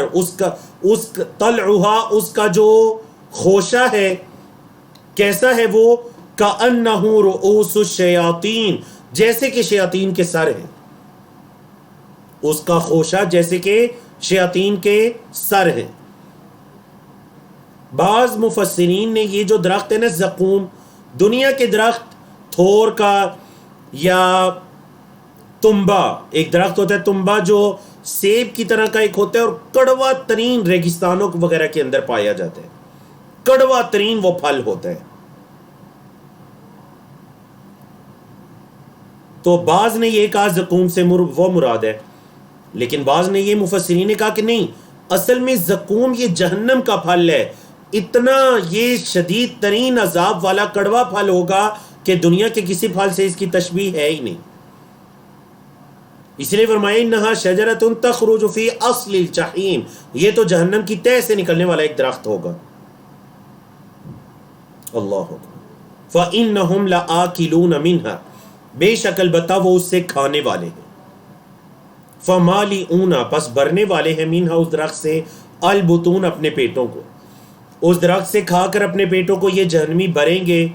طلعہا، اس کا جو خوشہ ہے، کیسا ہے وہ؟ کأنہ رؤوس الشیاطین، جیسے کہ شیاطین کے سر ہیں، اس کا خوشہ جیسے کہ شیاطین کے سر ہیں۔ بعض مفسرین نے یہ جو درخت ہے نا زقوم، دنیا کے درخت تھور کا یا تنبا، ایک درخت ہوتا ہے تنبا جو سیب کی طرح کا ایک ہوتا ہے اور کڑوا ترین ریگستانوں وغیرہ کے اندر پایا جاتا ہے، کڑوا ترین وہ پھل ہوتا ہے۔ تو بعض نے یہ کہا زقوم سے وہ مراد ہے، لیکن بعض نے یہ مفسرین نے کہا کہ نہیں، اصل میں زقوم یہ جہنم کا پھل ہے، اتنا یہ شدید ترین عذاب والا کڑوا پھل ہوگا کہ دنیا کے کسی پھل سے اس کی تشبیہ ہے ہی نہیں۔ اس لیے فرمایا انہا شجرۃ تخرج فی اصل الجحیم، یہ تو جہنم کی تہ سے نکلنے والا ایک درخت ہوگا۔ اللہ اکبر۔ فإنہم لآکلون منہا، بے شک البتہ وہ اس سے کھانے والے ہیں۔ فمالئون، پس بھرنے والے ہیں، منہا اس درخت سے، البطون اپنے پیٹوں کو، اس درخت سے کھا کر اپنے پیٹوں کو یہ جہنمی بھریں گے۔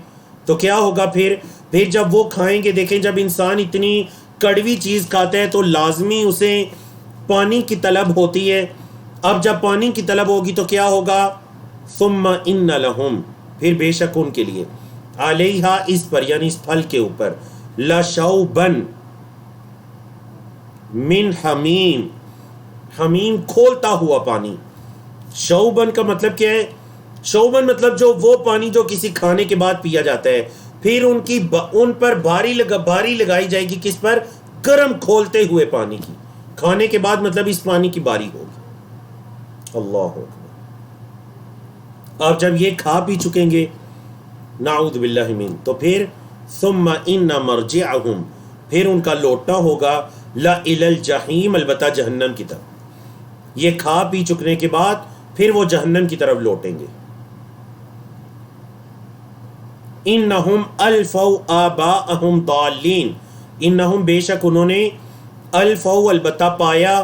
تو کیا ہوگا پھر جب وہ کھائیں گے، دیکھیں جب انسان اتنی کڑوی چیز کھاتا ہے تو لازمی اسے پانی کی طلب ہوتی ہے، اب جب پانی کی طلب ہوگی تو کیا ہوگا؟ ثم ان لہم، پھر بے شک ان کے لیے، علیہا، اس پر یعنی اس پھل کے اوپر، لشوبن من حمیم، حمیم کھولتا ہوا پانی۔ شوبن کا مطلب کیا ہے؟ شوبن مطلب جو وہ پانی جو کسی کھانے کے بعد پیا جاتا ہے، پھر ان پر بھاری لگائی جائے گی، کس پر؟ گرم کھولتے ہوئے پانی کی، کھانے کے بعد مطلب اس پانی کی باری ہوگی۔ اللہ اکبر۔ اب جب یہ کھا پی چکیں گے، نعوذ باللہ من، تو پھر ثم ان مرجعہم، پھر ان کا لوٹنا ہوگا، لإلی الجحیم، البتہ جہنم کی طرف۔ یہ کھا پی چکنے کے بعد پھر وہ جہنم کی طرف لوٹیں گے۔ انہم الفوا آباءہم ضالین، انہم بے شک انہوں نے، الفوا البتہ پایا،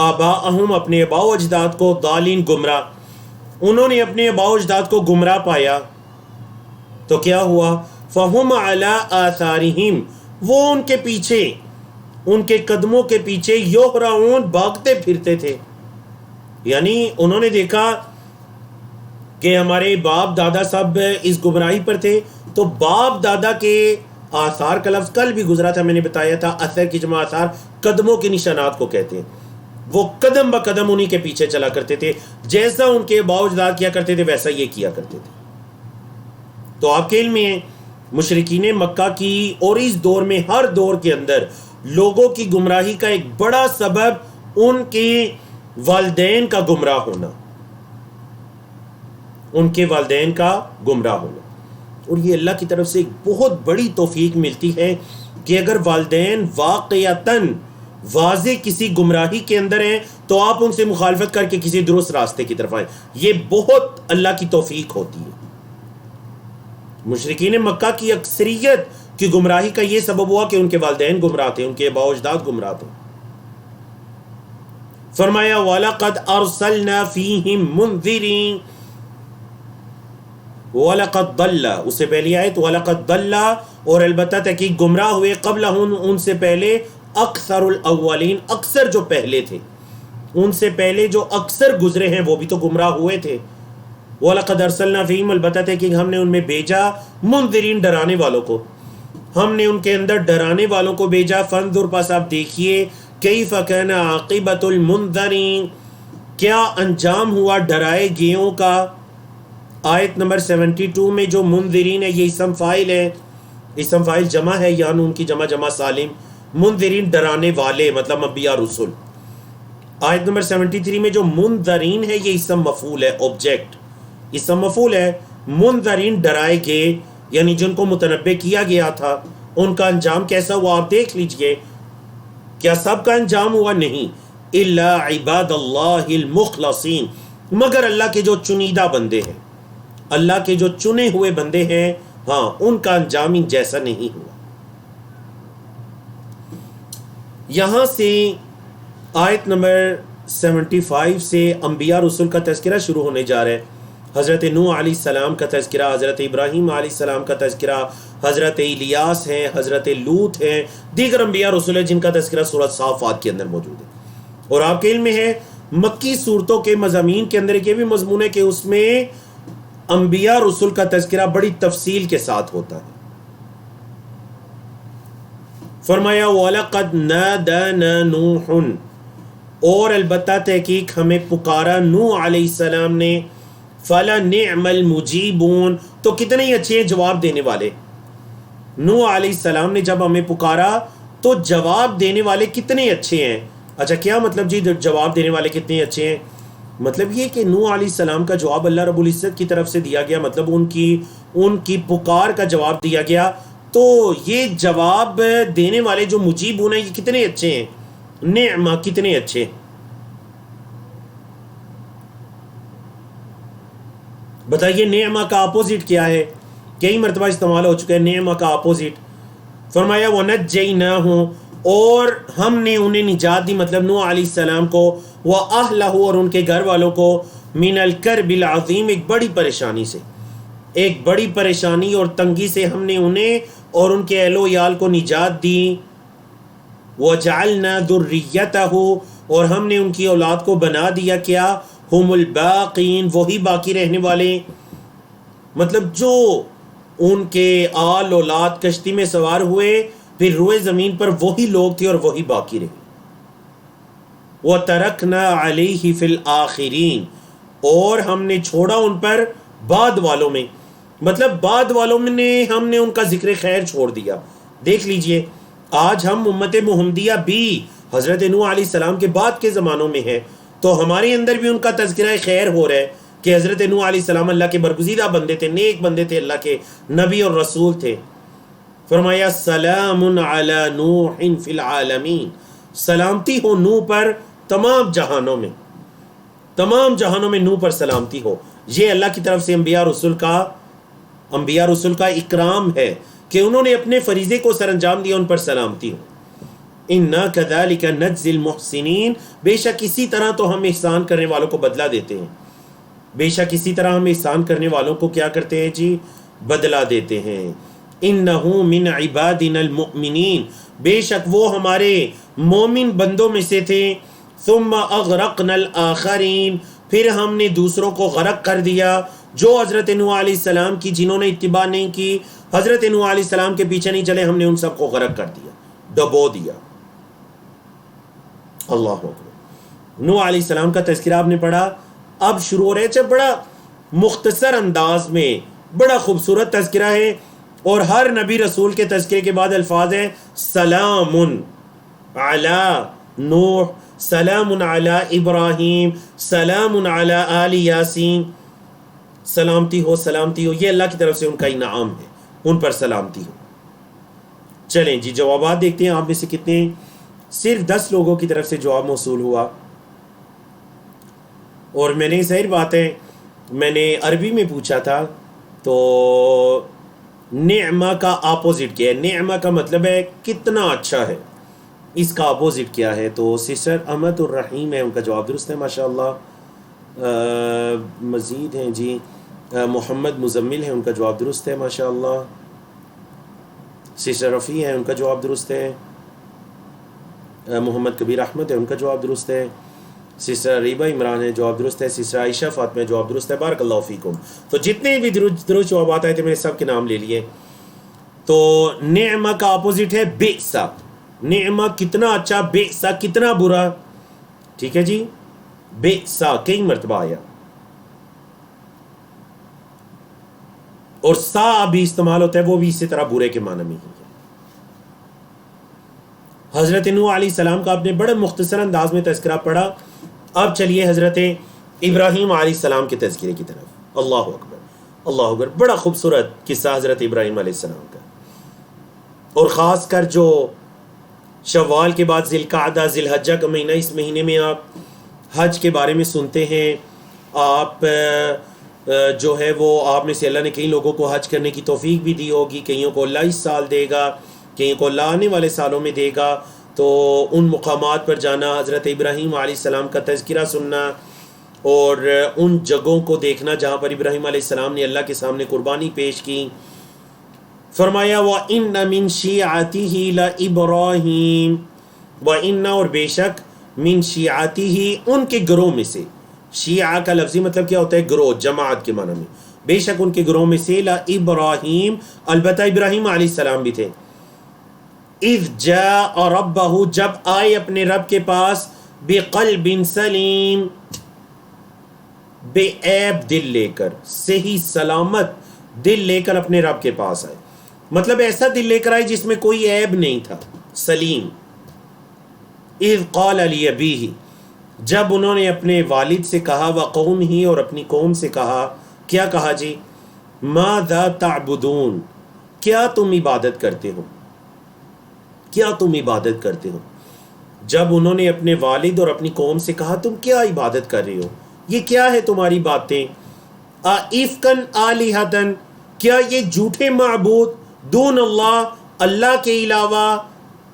آباءہم اپنے آباء و اجداد کو، ضالین گمراہ، انہوں نے اپنے آباء و اجداد کو گمراہ پایا، تو کیا ہوا؟ فہم علی آثارہم، وہ ان کے پیچھے، ان کے قدموں کے پیچھے، یہرعون، بھاگتے پھرتے تھے۔ یعنی انہوں نے دیکھا کہ ہمارے باپ دادا سب اس گمراہی پر تھے، تو باپ دادا کے آثار کا لفظ کل بھی گزرا تھا، میں نے بتایا تھا، اثر کی جمع آثار، قدموں کے نشانات کو کہتے ہیں۔ وہ قدم بہ قدم انہی کے پیچھے چلا کرتے تھے، جیسا ان کے باپ اجداد کیا کرتے تھے ویسا یہ کیا کرتے تھے۔ تو آپ کے علم میں مشرکین مکہ کی، اور اس دور میں ہر دور کے اندر لوگوں کی گمراہی کا ایک بڑا سبب ان کے والدین کا گمراہ ہونا، ان کے والدین کا گمراہ ہونا۔ اور یہ اللہ کی طرف سے ایک بہت بڑی توفیق ملتی ہے کہ اگر والدین واقعتاً واضح کسی گمراہی کے اندر ہیں تو آپ ان سے مخالفت کر کے کسی درست راستے کی طرف آئیں، یہ بہت اللہ کی توفیق ہوتی ہے۔ مشرکین مکہ کی اکثریت کی گمراہی کا یہ سبب ہوا کہ ان کے والدین گمراہ تھے، ان کے آباء و اجداد گمراہ تھے۔ فرمایا وَلَقَدْ أَرْسَلْنَا فِيهِمْ مُنذِرِينَ، وَلَقَدْ ضَلَّ، اس سے پہلی آیت وَلَقَدْ ضَلَّ، اور البتہ تحقیق گمراہ ہوئے، قبلہم، ان سے پہلے، اکثر الاولین، اکثر جو پہلے تھے، ان سے پہلے جو اکثر گزرے ہیں وہ بھی تو گمراہ ہوئے تھے۔ وَلَقَدْ أَرْسَلْنَا فِيهِمْ، البتہ تحقیق ہم نے ان میں بھیجا، منذرین، ڈرانے والوں کو، ہم نے ان کے اندر ڈرانے والوں کو بھیجا۔ فانظر، پس آپ دیکھیے، کیف کان عاقبۃ المنذرین، کیا انجام ہوا ڈرائے گیوں کا۔ آیت نمبر 72 میں جو منذرین ہے یہ اسم فاعل ہے، اسم فاعل جمع ہے، یعنی ان کی جمع سالم، منذرین ڈرانے والے مطلب انبیاء رسول. آیت نمبر 73 میں جو منذرین ہے یہ اسم مفعول ہے، آبجیکٹ اسم مفعول ہے. منذرین ڈرائے گئے یعنی جن کو متنبع کیا گیا تھا ان کا انجام کیسا ہوا آپ دیکھ لیجئے. کیا سب کا انجام ہوا؟ نہیں. الا عباد اللہ المخلصین، مگر اللہ کے جو چنیدہ بندے ہیں، اللہ کے جو چنے ہوئے بندے ہیں، ہاں ان کا انجام ان جیسا نہیں ہوا. یہاں سے آیت نمبر 75 سے انبیاء رسول کا تذکرہ شروع ہونے جا رہا ہے. حضرت نوح علیہ السلام کا تذکرہ، حضرت ابراہیم علیہ السلام کا تذکرہ، حضرت الیاس ہیں، حضرت لوط ہیں، دیگر انبیاء رسول ہیں جن کا تذکرہ سورۃ صافات کے اندر موجود ہے. اور آپ کے علم میں ہے مکی صورتوں کے مضامین کے اندر یہ بھی مضمون ہے کہ اس میں انبیاء رسول کا تذکرہ بڑی تفصیل کے ساتھ ہوتا ہے. فرمایا وَلَقَدْ نَادَانَا نُوحٌ، اور البتہ تحقیق ہمیں پکارا نوح علیہ السلام نے. فَلَنِعْمَ الْمُجِيبُونَ، تو کتنے ہی اچھے ہیں جواب دینے والے. نوح علیہ السلام نے جب ہمیں پکارا تو جواب دینے والے کتنے اچھے ہیں. اچھا کیا مطلب جی جواب دینے والے کتنے اچھے ہیں؟ مطلب یہ کہ نوح علیہ السلام کا جواب اللہ رب العزت کی طرف سے دیا گیا، مطلب ان کی پکار کا جواب دیا گیا. تو یہ جواب دینے والے جو مجیبون ہیں یہ کتنے اچھے ہیں. نعمہ کتنے اچھے. بتائیے نعمہ کا اپوزٹ کیا ہے؟ کئی مرتبہ استعمال ہو چکا ہے نعمہ کا اپوزٹ. فرمایا وَنَجَّيْنَاهُ، اور ہم نے انہیں نجات دی، مطلب نوح علیہ السلام کو، وَأَهْلَهُ، اور ان کے گھر والوں کو، مِنَ الْكَرْبِ الْعَظِيمِ، ایک بڑی پریشانی سے، ایک بڑی پریشانی اور تنگی سے ہم نے انہیں اور ان کے اہل و عیال کو نجات دی. وَجَعَلْنَا ذُرِّيَّتَهُ، اور ہم نے ان کی اولاد کو بنا دیا کیا، ہم الباقین، وہی باقی رہنے والے. مطلب جو ان کے آل اولاد کشتی میں سوار ہوئے پھر روئے زمین پر وہی لوگ تھے اور وہی باقی رہے. وَتَرَكْنَا عَلَيْهِ فِي الْآخِرِينَ، اور ہم نے چھوڑا ان پر بعد والوں میں، مطلب بعد والوں میں نے ہم نے ان کا ذکر خیر چھوڑ دیا. دیکھ لیجئے آج ہم امت محمدیہ بھی حضرت نوح علیہ السلام کے بعد کے زمانوں میں ہے، تو ہمارے اندر بھی ان کا تذکرہ خیر ہو رہا ہے کہ حضرت نوح علیہ السلام اللہ کے برگزیدہ بندے تھے، نیک بندے تھے، اللہ کے نبی اور رسول تھے. فرمایا سلام علی نوح فی العالمین، سلامتی ہو نوح پر تمام جہانوں میں، تمام جہانوں میں نوح پر سلامتی ہو. یہ اللہ کی طرف سے انبیاء رسول کا اکرام ہے کہ انہوں نے اپنے فریضے کو سر انجام دیا، ان پر سلامتی ہو. اِنَّا كَذَلِكَ نَجْزِي الْمُحْسِنِينَ، بے شک اسی طرح تو ہم احسان کرنے والوں کو بدلہ دیتے ہیں. بے شک اسی طرح ہم احسان کرنے والوں کو کیا کرتے ہیں جی؟ بدلہ دیتے ہیں. اِنَّهُ مِنْ عِبَادِنَا الْمُؤْمِنِينَ، بے شک وہ ہمارے مومن بندوں میں سے تھے. ثُمَّ أَغْرَقْنَا الْآخَرِينَ، پھر ہم نے دوسروں کو غرق کر دیا جو حضرت نوح علیہ السلام کی جنہوں نے اتباع نہیں کی، حضرت نوح علیہ السلام کے پیچھے نہیں چلے، ہم نے ان سب کو غرق کر دیا، ڈبو دیا. اللہ اکبر. نوح علیہ السلام کا تذکرہ آپ نے پڑھا، اب شروع ہو رہے ہیں. بڑا مختصر انداز میں بڑا خوبصورت تذکرہ ہے، اور ہر نبی رسول کے تذکرے کے بعد الفاظ ہیں سلام علی نوح، سلام علی ابراہیم، سلام علی آل یاسین. سلامتی ہو، سلامتی ہو، یہ اللہ کی طرف سے ان کا انعام ہے، ان پر سلامتی ہو. چلیں جی جوابات دیکھتے ہیں. آپ میں سے کتنے؟ صرف 10 لوگوں کی طرف سے جواب موصول ہوا. اور میں نے ظاہر بات ہے میں نے عربی میں پوچھا تھا تو نعمہ کا اپوزٹ کیا ہے. نعمہ کا مطلب ہے کتنا اچھا ہے، اس کا اپوزٹ کیا ہے؟ تو سسٹر احمد الرحیم ہے، ان کا جواب درست ہے ماشاءاللہ. مزید ہیں جی محمد مزمل ہے، ان کا جواب درست ہے ماشاءاللہ. سسٹر رفیع ہے، ان کا جواب درست ہے. محمد کبیر احمد ہے، ان کا جواب درست ہے. سسٹر ریبہ عمران ہے، جواب درست ہے. سسٹر عائشہ فاطمہ جواب درست ہے. بارک اللہ فیکم. تو جتنے بھی درست جوابات آئے تھے میں نے سب کے نام لے لیے. تو نعمہ کا اپوزٹ ہے بئسا. نعمہ کتنا اچھا، بئسا کتنا برا. ٹھیک ہے جی، بئسا کئی مرتبہ آیا، اور سا بھی استعمال ہوتا ہے، وہ بھی اسی طرح برے کے معنی میں ہی ہے. حضرت نوح علیہ السلام کا آپ نے بڑے مختصر انداز میں تذکرہ پڑھا. اب چلیے حضرت ابراہیم علیہ السلام کے تذکرے کی طرف. اللہ اکبر اللہ اکبر. بڑا خوبصورت قصہ حضرت ابراہیم علیہ السلام کا, اور خاص کر جو شوال کے بعد ذی القعدہ ذی الحجہ کا مہینہ, اس مہینے میں آپ حج کے بارے میں سنتے ہیں. آپ جو ہے وہ آپ میں سے اللہ نے کئی لوگوں کو حج کرنے کی توفیق بھی دی ہوگی, کئیوں کو اللہ اس سال دے گا, کئیوں کو اللہ آنے والے سالوں میں دے گا. تو ان مقامات پر جانا, حضرت ابراہیم علیہ السلام کا تذکرہ سننا, اور ان جگہوں کو دیکھنا جہاں پر ابراہیم علیہ السلام نے اللہ کے سامنے قربانی پیش کی. فرمایا وَإِنَّ مِن شِيعَتِهِ لَإِبْرَاهِيمَ, وَإِنَّ اور بے شک, من شیعتہ ان کے گروہ میں سے. شیعہ کا لفظی مطلب کیا ہوتا ہے؟ گروہ, جماعت کے معنی میں. بے شک ان کے گروہ میں سے لَإِبْرَاهِيمَ, البتہ ابراہیم علیہ السلام بھی تھے. اذ جاء ربہ, جب آئے اپنے رب کے پاس, بقلب سلیم, بے عیب دل لے کر, صحیح سلامت دل لے کر اپنے رب کے پاس آئے. مطلب ایسا دل لے کر آئے جس میں کوئی عیب نہیں تھا, سلیم. اذ قال لأبیہ, جب انہوں نے اپنے والد سے کہا, وقومہ, اور اپنی قوم سے کہا. کیا کہا جی؟ ماذا تعبدون, کیا تم عبادت کرتے ہو, کیا تم عبادت کرتے ہو. جب انہوں نے اپنے والد اور اپنی قوم سے کہا تم کیا عبادت کر رہے ہو, یہ کیا ہے تمہاری باتیں. ائفکن آلہۃ, کیا یہ جھوٹے معبود, دون اللہ, اللہ کے علاوہ,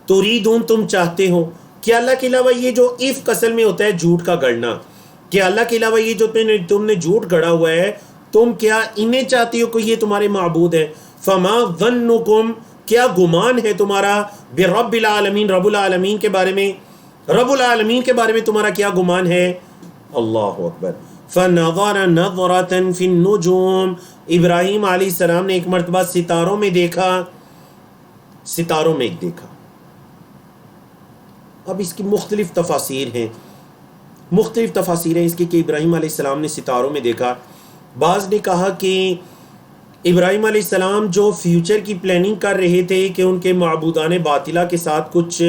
تریدون, تم چاہتے ہو. کیا اللہ کے علاوہ, یہ جو افک اصل میں ہوتا ہے جھوٹ کا گڑنا, کہ اللہ کے علاوہ یہ جو تم نے جھوٹ گڑا ہوا ہے, تم کیا انہیں چاہتے ہو کہ یہ تمہارے معبود ہے. فما ظنکم, کیا گمان ہے تمہارا, برب العالمین, رب العالمین کے بارے میں, رب العالمین کے بارے میں تمہارا کیا گمان ہے. اللہ اکبر. فنظر نظرة فی النجوم, ابراہیم علیہ السلام نے ایک مرتبہ ستاروں میں دیکھا, ستاروں میں ایک دیکھا. اب اس کی مختلف تفاسیر ہیں, مختلف تفاسیر ہیں اس کی کہ ابراہیم علیہ السلام نے ستاروں میں دیکھا. بعض نے کہا کہ ابراہیم علیہ السلام جو فیوچر کی پلاننگ کر رہے تھے کہ ان کے معبودان باطلہ کے ساتھ کچھ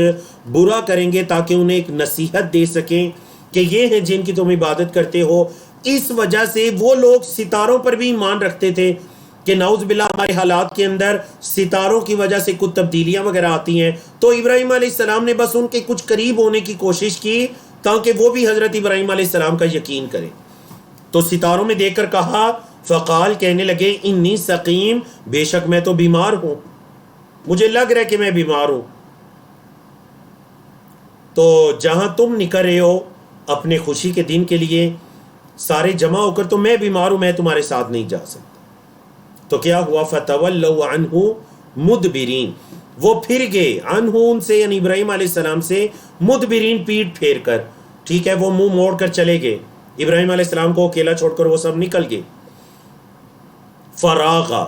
برا کریں گے تاکہ انہیں ایک نصیحت دے سکیں کہ یہ ہیں جن کی تم عبادت کرتے ہو. اس وجہ سے وہ لوگ ستاروں پر بھی ایمان رکھتے تھے کہ نعوذ باللہ ہمارے حالات کے اندر ستاروں کی وجہ سے کچھ تبدیلیاں وغیرہ آتی ہیں. تو ابراہیم علیہ السلام نے بس ان کے کچھ قریب ہونے کی کوشش کی تاکہ وہ بھی حضرت ابراہیم علیہ السلام کا یقین کریں. تو ستاروں میں دیکھ کر کہا, فقال, کہنے لگے, انی سقیم, بے شک میں تو بیمار ہوں, مجھے لگ رہا ہے کہ میں بیمار ہوں. تو جہاں تم نکل رہے ہو اپنے خوشی کے دن کے لیے سارے جمع ہو کر, تو میں بیمار ہوں, میں تمہارے ساتھ نہیں جا سکتا. تو کیا ہوا, فتولوا عنہ مدبرین, وہ پھر گئے, عنہ ان سے, یعنی ابراہیم علیہ السلام سے, مدبرین, پیٹ پھیر کر. ٹھیک ہے, وہ منہ موڑ کر چلے گئے, ابراہیم علیہ السلام کو اکیلا چھوڑ کر وہ سب نکل گئے. فراغا,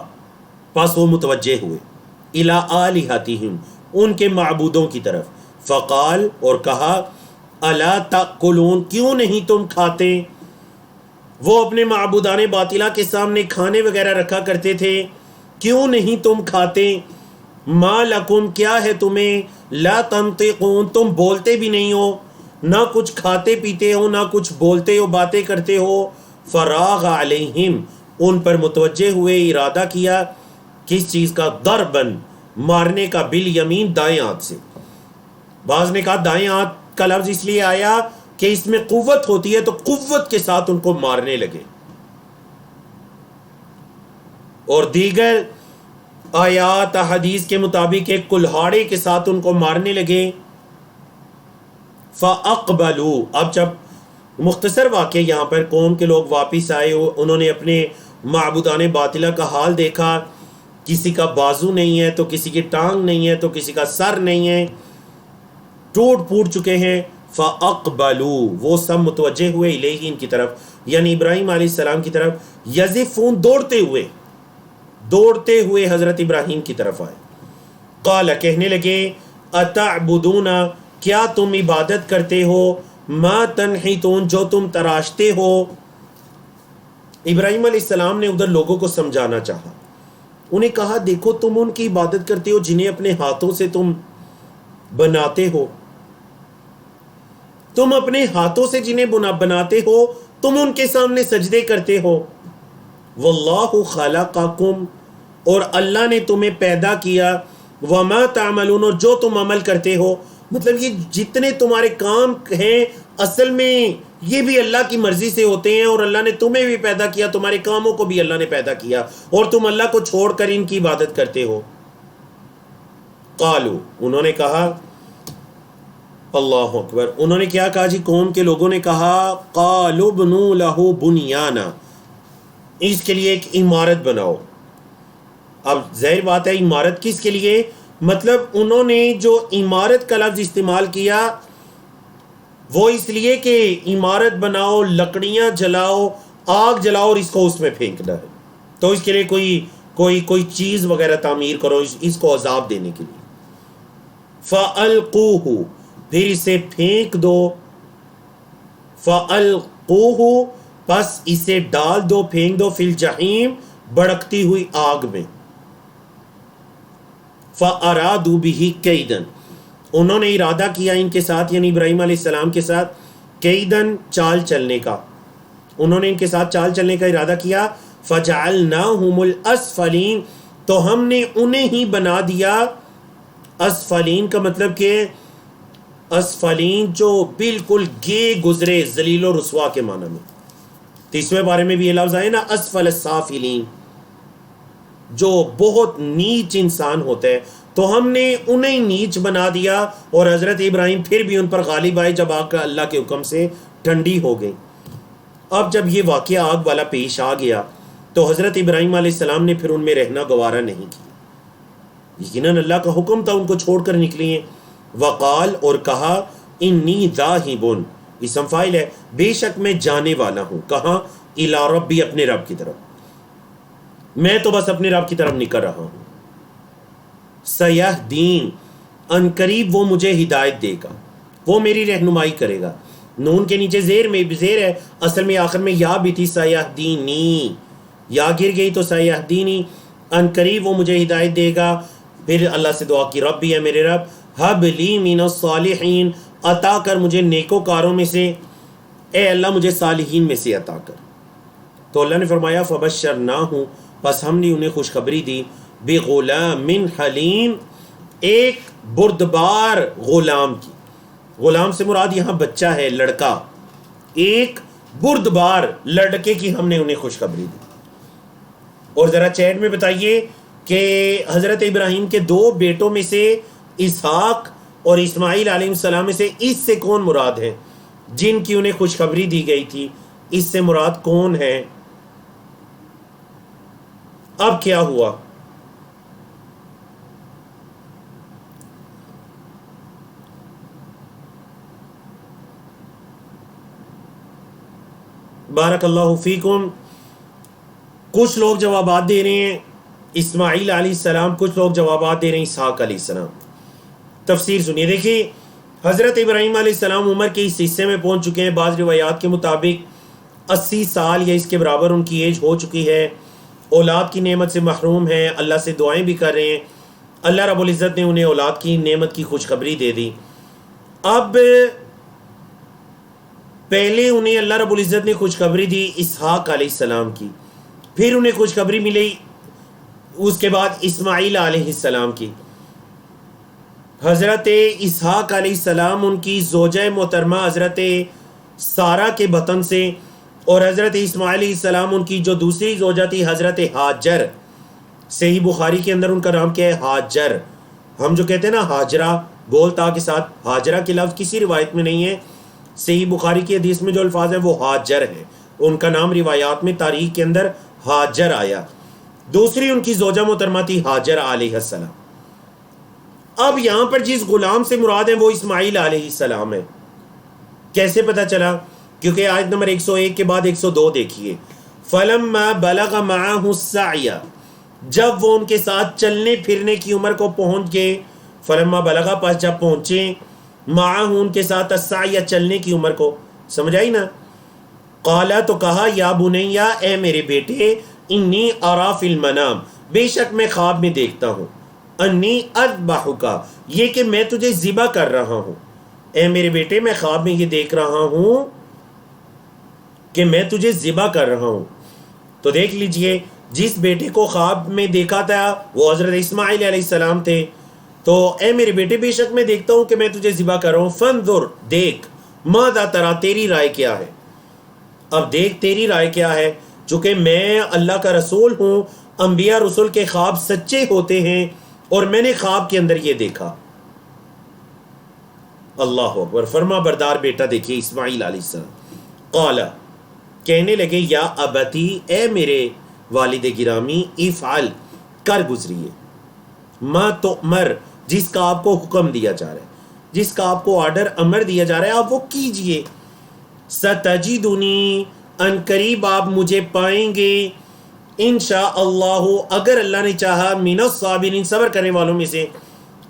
پس وہ متوجہ ہوئے, الی آلہتہم, ان کے معبودوں کی طرف. فقال, اور کہا, الا تاکلون, کیوں نہیں تم کھاتے. وہ اپنے معبودان باطلہ کے سامنے کھانے وغیرہ رکھا کرتے تھے, کیوں نہیں تم کھاتے. ما لکم, کیا ہے تمہیں, لا تنطقون, تم بولتے بھی نہیں ہو, نہ کچھ کھاتے پیتے ہو, نہ کچھ بولتے ہو, باتیں کرتے ہو. فراغ علیہم, ان پر متوجہ ہوئے, ارادہ کیا کس چیز کا, ضربن, مارنے کا, بالیمین, دائیں ہاتھ سے. بعض نے کہا دائیں ہاتھ کا لفظ اس لیے آیا کہ اس میں قوت ہوتی ہے, تو قوت کے ساتھ ان کو مارنے لگے. اور دیگر آیات حدیث کے مطابق ایک کلہاڑے کے ساتھ ان کو مارنے لگے. فاقبلوا, اب جب مختصر واقعہ یہاں پر, قوم کے لوگ واپس آئے, انہوں نے اپنے معبودان باطلہ کا حال دیکھا, کسی کا بازو نہیں ہے, تو کسی کی ٹانگ نہیں ہے, تو کسی کا سر نہیں ہے, ٹوٹ پھوٹ چکے ہیں. فاقبلوا, وہ سب متوجہ ہوئے, الیہ, ان کی طرف, یعنی ابراہیم علیہ السلام کی طرف. یزفون, دوڑتے ہوئے حضرت ابراہیم کی طرف آئے. قال, کہنے لگے, اتعبدون, کیا تم عبادت کرتے ہو, ما تنحتون, جو تم تراشتے ہو. ابراہیم علیہ السلام نے ادھر لوگوں کو سمجھانا چاہا, انہیں کہا دیکھو تم ان کی عبادت کرتے ہو جنہیں اپنے ہاتھوں سے تم بناتے ہو، تم اپنے ہاتھوں سے جنہیں بناتے ہو تم ان کے سامنے سجدے کرتے ہو. واللہ خلقکم، اور اللہ نے تمہیں پیدا کیا، وما تعملون، اور جو تم عمل کرتے ہو. مطلب یہ جتنے تمہارے کام ہیں اصل میں یہ بھی اللہ کی مرضی سے ہوتے ہیں، اور اللہ نے تمہیں بھی پیدا کیا، تمہارے کاموں کو بھی اللہ نے پیدا کیا، اور تم اللہ کو چھوڑ کر ان کی عبادت کرتے ہو. قالو، انہوں نے کہا، اللہ اکبر، انہوں نے کیا کہا جی؟ قوم کے لوگوں نے کہا قالوا بنوا لہ بنیانا، اس کے لیے ایک عمارت بناؤ. اب ظاہر بات ہے عمارت کس کے لیے؟ مطلب انہوں نے جو عمارت کا لفظ استعمال کیا وہ اس لیے کہ عمارت بناؤ، لکڑیاں جلاؤ، آگ جلاؤ اور اس کو اس میں پھینکنا ہے، تو اس کے لیے کوئی چیز وغیرہ تعمیر کرو اس کو عذاب دینے کے لیے. فَأَلْقُوهُ، پھر اسے پھینک دو. فَأَلْقُوهُ، پس اسے ڈال دو، پھینک دو، فی الجحیم، بڑکتی ہوئی آگ میں. فَأَرَادُوا بِهِ كَيْدًا، انہوں نے ارادہ کیا ان کے ساتھ، یعنی ابراہیم علیہ السلام کے ساتھ، کیدن، چال چلنے کا، انہوں نے ان کے ساتھ چال چلنے کا ارادہ کیا. فَجَعَلْنَاهُمُ الْأَسْفَلِينَ، تو ہم نے انہیں ہی بنا دیا. اسفلین کا مطلب کہ اسفلین جو بالکل گے گزرے، ذلیل و رسوا کے معنی میں. 30ویں بارے میں بھی یہ لفظ آئے نا، اسفل السافلین، جو بہت نیچ انسان ہوتا ہے، تو ہم نے انہیں نیچ بنا دیا. اور حضرت ابراہیم پھر بھی ان پر غالب آئے جب آگ اللہ کے حکم سے ٹھنڈی ہو گئی. اب جب یہ واقعہ آگ والا پیش آ گیا تو حضرت ابراہیم علیہ السلام نے پھر ان میں رہنا گوارا نہیں کیا، یقیناً اللہ کا حکم تھا ان کو چھوڑ کر نکلی ہیں. وقال، اور کہا، انی ذاہب، اسم فاعل ہے، بے شک میں جانے والا ہوں. کہاں؟ الی ربی، اپنے رب کی طرف، میں تو بس اپنے رب کی طرف نکل رہا ہوں. سیہدین، ان قریب وہ مجھے ہدایت دے گا، وہ میری رہنمائی کرے گا. نون کے نیچے زیر میں زیر ہے، اصل میں آخر میں یا بھی تھی، سیہدینی، یا گر گئی تو سیہدینی، ان قریب وہ مجھے ہدایت دے گا. پھر اللہ سے دعا کی، ربی ہے میرے رب، ہب لی من الصالحین، عطا کر مجھے نیکوکاروں میں سے، اے اللہ مجھے صالحین میں سے عطا کر. تو اللہ نے فرمایا فبشرناہ، پس ہم نے انہیں خوشخبری دی، بغلام حلیم، ایک بردبار غلام کی. غلام سے مراد یہاں بچہ ہے، لڑکا، ایک بردبار لڑکے کی ہم نے انہیں خوشخبری دی. اور ذرا چیٹ میں بتائیے کہ حضرت ابراہیم کے 2 بیٹوں میں سے اسحاق اور اسماعیل علیہ السلام میں سے اس سے کون مراد ہے جن کی انہیں خوشخبری دی گئی تھی؟ اس سے مراد کون ہے؟ اب کیا ہوا؟ بارک اللہ فیکم. کچھ لوگ جوابات دے رہے ہیں اسماعیل علیہ السلام، کچھ لوگ جوابات دے رہے ہیں اسحاق علیہ السلام. تفسیر سنیے. دیکھیے حضرت ابراہیم علیہ السلام عمر کے اس حصے میں پہنچ چکے ہیں. بعض روایات کے مطابق 80 سال یا اس کے برابر ان کی ایج ہو چکی ہے. اولاد کی نعمت سے محروم ہیں، اللہ سے دعائیں بھی کر رہے ہیں. اللہ رب العزت نے انہیں اولاد کی نعمت کی خوشخبری دے دی. اب پہلے انہیں اللہ رب العزت نے خوشخبری دی اسحاق علیہ السلام کی، پھر انہیں خوشخبری ملی اس کے بعد اسماعیل علیہ السلام کی. حضرت اسحاق علیہ السلام ان کی زوجہ محترمہ حضرت سارہ کے بطن سے، اور حضرت اسماعیل علیہ السلام ان کی جو دوسری زوجہ تھی حضرت ہاجر. صحیح بخاری کے اندر ان کا نام کیا ہے؟ ہاجر. ہم جو کہتے ہیں نا ہاجرہ، گول تا کے ساتھ، ہاجرہ کے لفظ کسی روایت میں نہیں ہے. صحیح بخاری کی حدیث میں جو الفاظ ہیں وہ ہاجر ہیں، ان کا نام روایات میں تاریخ کے اندر ہاجر آیا. دوسری ان کی زوجہ محترمہ تھی ہاجر علیہ السلام. اب یہاں پر جس غلام سے مراد ہیں وہ اسماعیل علیہ السلام ہے. کیسے پتہ چلا؟ کیونکہ آیت نمبر 101 کے بعد 102 دیکھیے. فَلَمَّا بَلَغَ مَعَهُ السَّعْيَ، جب وہ ان کے ساتھ چلنے پھرنے کی عمر کو پہنچ گئے. فَلَمَّا بَلَغَ، پس جب پہنچے، معاہ ان کے ساتھ السعی، چلنے کی عمر کو. سمجھ آئی نا؟ قالا، تو کہا، یا بنیا، اے میرے بیٹے، انی ارا فی المنام، بے شک میں خواب میں دیکھتا ہوں. انی اذبحک، یہ کہ میں تجھے ذبح کر رہا ہوں، اے میرے بیٹے میں خواب میں یہ دیکھ رہا ہوں کہ میں تجھے ذبح کر رہا ہوں۔ تو دیکھ لیجئے جس بیٹے کو خواب میں دیکھا تھا وہ حضرت اسماعیل علیہ السلام تھے۔ تو اے میرے بیٹے بے شک میں دیکھتا ہوں کہ میں تجھے ذبح کر رہا ہوں، فانظر، دیکھ، ماذا تری، تیری رائے کیا ہے، اب دیکھ تیری رائے کیا ہے، چونکہ میں اللہ کا رسول ہوں، انبیاء رسول کے خواب سچے ہوتے ہیں، اور میں نے خواب کے اندر یہ دیکھا۔ اللہ اکبر، فرما بردار بیٹا دیکھیے اسماعیل علیہ السلام، قال، کہنے لگے، یا ابتی، اے میرے والد گرامی، افعل، کر گزریے، ما تؤمر، جس کا آپ کو حکم دیا جا رہا ہے، جس کا آپ کو آرڈر امر دیا جا رہا ہے آپ وہ کیجئے، ستجدنی، ان قریب آپ مجھے پائیں گے، انشاء اللہ، اگر اللہ نے چاہا، من الصابرین، صبر کرنے والوں میں سے،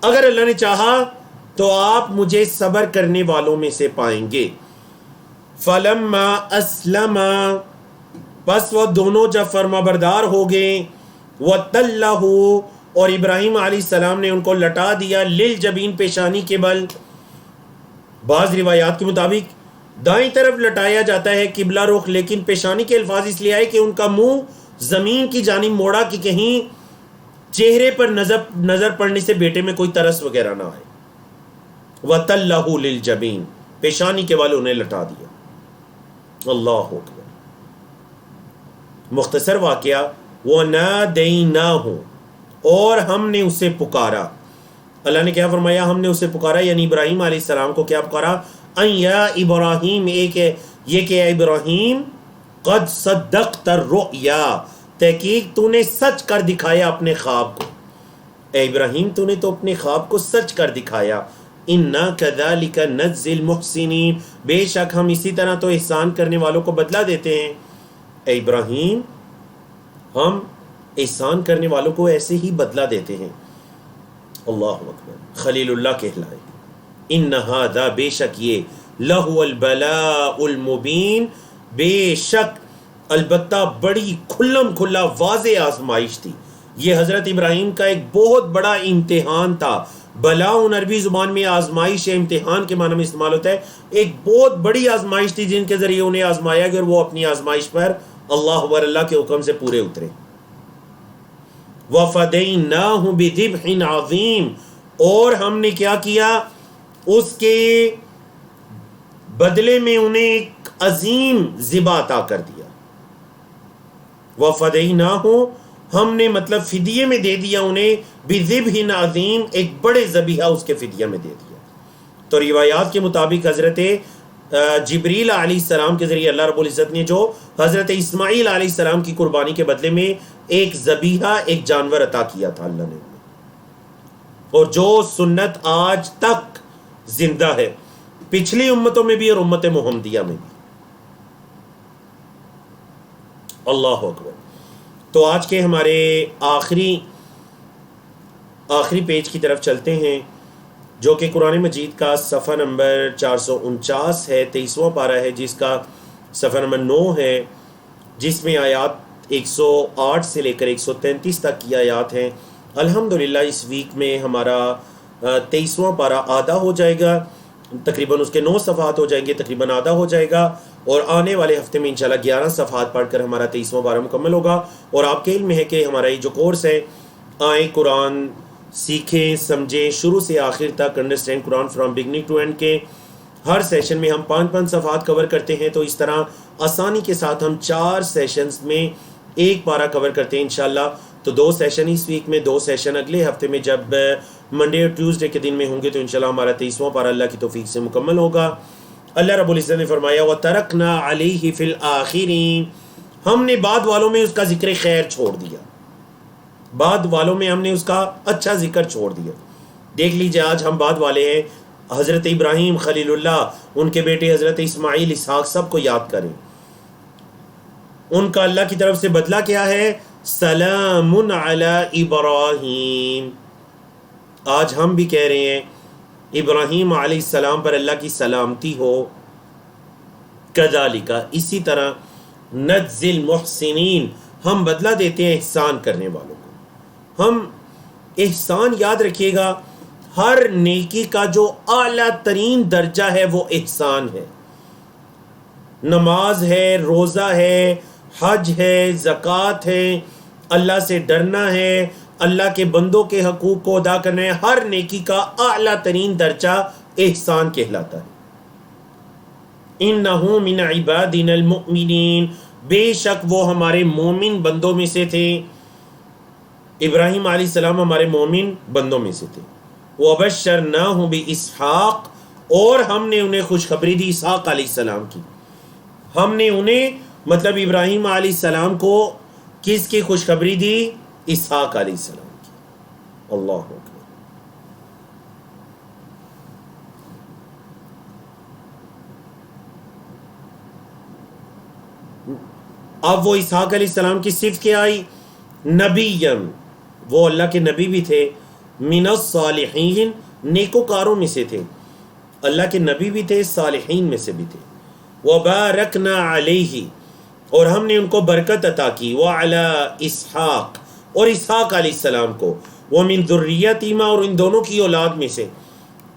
اگر اللہ نے چاہا تو آپ مجھے صبر کرنے والوں میں سے پائیں گے۔ فلما اسلما، پس وہ دونوں جب فرما بردار ہو گئے، وَتَلَّهُ، اور ابراہیم علیہ السلام نے ان کو لٹا دیا، للجبین، پیشانی کے بل۔ بعض روایات کے مطابق دائیں طرف لٹایا جاتا ہے قبلہ رخ، لیکن پیشانی کے الفاظ اس لیے آئے کہ ان کا منہ زمین کی جانب موڑا کہ کہیں چہرے پر نظر پڑنے سے بیٹے میں کوئی ترس وغیرہ نہ آئے۔ وَتَلَّهُ لِلْجَبِينِ، پیشانی کے بل انہیں لٹا دیا۔ اللہ اکبر۔ مختصر واقعہ، وَنَادَيْنَاهُ، اور ہم نے اسے پکارا۔ اللہ نے کیا فرمایا؟ ہم نے اسے پکارا، یعنی ابراہیم علیہ السلام کو کیا پکارا؟ ان یا ابراہیم، یہ کہ اے ابراہیم، قد صدقت الرؤیا، تحقیق تو نے سچ کر دکھایا اپنے خواب کو، اے ابراہیم تو نے تو اپنے خواب کو سچ کر دکھایا۔ انا کذالک نجزی المحسنین، بے شک ہم اسی طرح تو احسان کرنے والوں کو بدلہ دیتے ہیں۔ اے ابراہیم، ہم احسان کرنے والوں کو ایسے ہی بدلہ دیتے ہیں۔ اللہ اکبر، خلیل اللہ کہلائے۔ ان ھذا، بے شک یہ، لہو البلاء المبین، بے شک البتہ بڑی کھلم کھلا واضح آزمائش تھی۔ یہ حضرت ابراہیم کا ایک بہت بڑا امتحان تھا۔ بلاء عربی زبان میں آزمائش یا امتحان کے معنی میں استعمال ہوتا ہے۔ ایک بہت بڑی آزمائش تھی جن کے ذریعے انہیں آزمایا گیا، اور وہ اپنی آزمائش پر اللہ و اللہ کے حکم سے پورے اترے۔ وَفَدَيْنَاهُ بِذِبْحٍ عَظِيمٍ، اور ہم نے کیا کیا؟ اس کے بدلے میں انہیں ایک عظیم ذبح عطا کر دیا۔ وَفَدَيْنَاهُ، ہم نے مطلب فدیے میں دے دیا انہیں، بِذِبْحٍ عَظِيمٍ، ایک بڑے ذبیحہ اس کے فدیہ میں دے دیا۔ تو روایات کے مطابق حضرت جبریل علیہ السلام کے ذریعے اللہ رب العزت نے جو حضرت اسماعیل علیہ السلام کی قربانی کے بدلے میں ایک ذبیحہ، ایک جانور عطا کیا تھا اللہ نے، اور جو سنت آج تک زندہ ہے، پچھلی امتوں میں بھی اور امت محمدیہ میں بھی۔ اللہ اکبر۔ تو آج کے ہمارے آخری پیج کی طرف چلتے ہیں، جو کہ قرآن مجید کا صفحہ نمبر 449 ہے، 23واں پارہ ہے، جس کا صفحہ نمبر 9 ہے، جس میں آیات 108 سے لے کر 133 تک کی آیات ہیں۔ الحمدللہ اس ویک میں ہمارا 23واں پارہ آدھا ہو جائے گا، تقریباً اس کے 9 صفحات ہو جائیں گے، تقریباً آدھا ہو جائے گا، اور آنے والے ہفتے میں انشاءاللہ 11 صفحات پڑھ کر ہمارا 23واں پارہ مکمل ہوگا۔ اور آپ کے علم میں ہے کہ ہمارا یہ جو کورس ہے، آئیں قرآن سیکھیں، سمجھیں، شروع سے آخر تک، understand Quran from beginning to end, کے ہر سیشن میں ہم 5 صفحات کور کرتے ہیں، تو اس طرح آسانی کے ساتھ ہم 4 سیشنز میں ایک پارہ کور کرتے ہیں انشاءاللہ۔ تو 2 سیشن اس ویک میں، 2 سیشن اگلے ہفتے میں جب منڈے اور ٹیوزڈے کے دن میں ہوں گے، تو انشاءاللہ ہمارا 23واں پارہ اللہ کی توفیق سے مکمل ہوگا۔ اللہ رب العزت نے فرمایا وَتَرَكْنَا عَلَيْهِ فِي الْآخِرِينَ، ہم نے بعد والوں میں اس کا ذکر خیر چھوڑ دیا، بعد والوں میں ہم نے اس کا اچھا ذکر چھوڑ دیا۔ دیکھ لیجئے آج ہم بعد والے ہیں، حضرت ابراہیم خلیل اللہ، ان کے بیٹے حضرت اسماعیل، اسحاق، سب کو یاد کریں۔ ان کا اللہ کی طرف سے بدلہ کیا ہے؟ سلام علی ابراہیم۔ آج ہم بھی کہہ رہے ہیں ابراہیم علیہ السلام پر اللہ کی سلامتی ہو۔ کذالک، اسی طرح، نجزی المحسنین، ہم بدلہ دیتے ہیں احسان کرنے والوں کو۔ ہم احسان یاد رکھیے گا، ہر نیکی کا جو اعلیٰ ترین درجہ ہے وہ احسان ہے. نماز ہے، روزہ ہے، حج ہے، زکوٰۃ ہے، اللہ سے ڈرنا ہے، اللہ کے بندوں کے حقوق کو ادا کرنا ہے، ہر نیکی کا اعلیٰ ترین درجہ احسان کہلاتا ہے. اِنَّهُ مِنْ عِبَادِنَا الْمُؤْمِنِينَ، بے شک وہ ہمارے مومن بندوں میں سے تھے. ابراہیم علیہ السلام ہمارے مومن بندوں میں سے تھے. وَبَشَّرْنَاهُ بِإِسْحَاقَ، اور ہم نے انہیں خوشخبری دی اسحاق علیہ السلام کی. ہم نے انہیں مطلب ابراہیم علیہ السلام کو کس کی خوشخبری دی؟ اسحاق علیہ السلام کی. اللہ اکبر. اب وہ اسحاق علیہ السلام کی صفت کیا آئی؟ نبیم، وہ اللہ کے نبی بھی تھے. من الصالحین، نیکوکاروں میں سے تھے. اللہ کے نبی بھی تھے، صالحین میں سے بھی تھے. وبارکنا علیہ، اور ہم نے ان کو برکت عطا کی. وعلی اسحاق، اور اسحاق علیہ السلام کو. ومن ذریتہما، اور ان دونوں کی اولاد میں سے،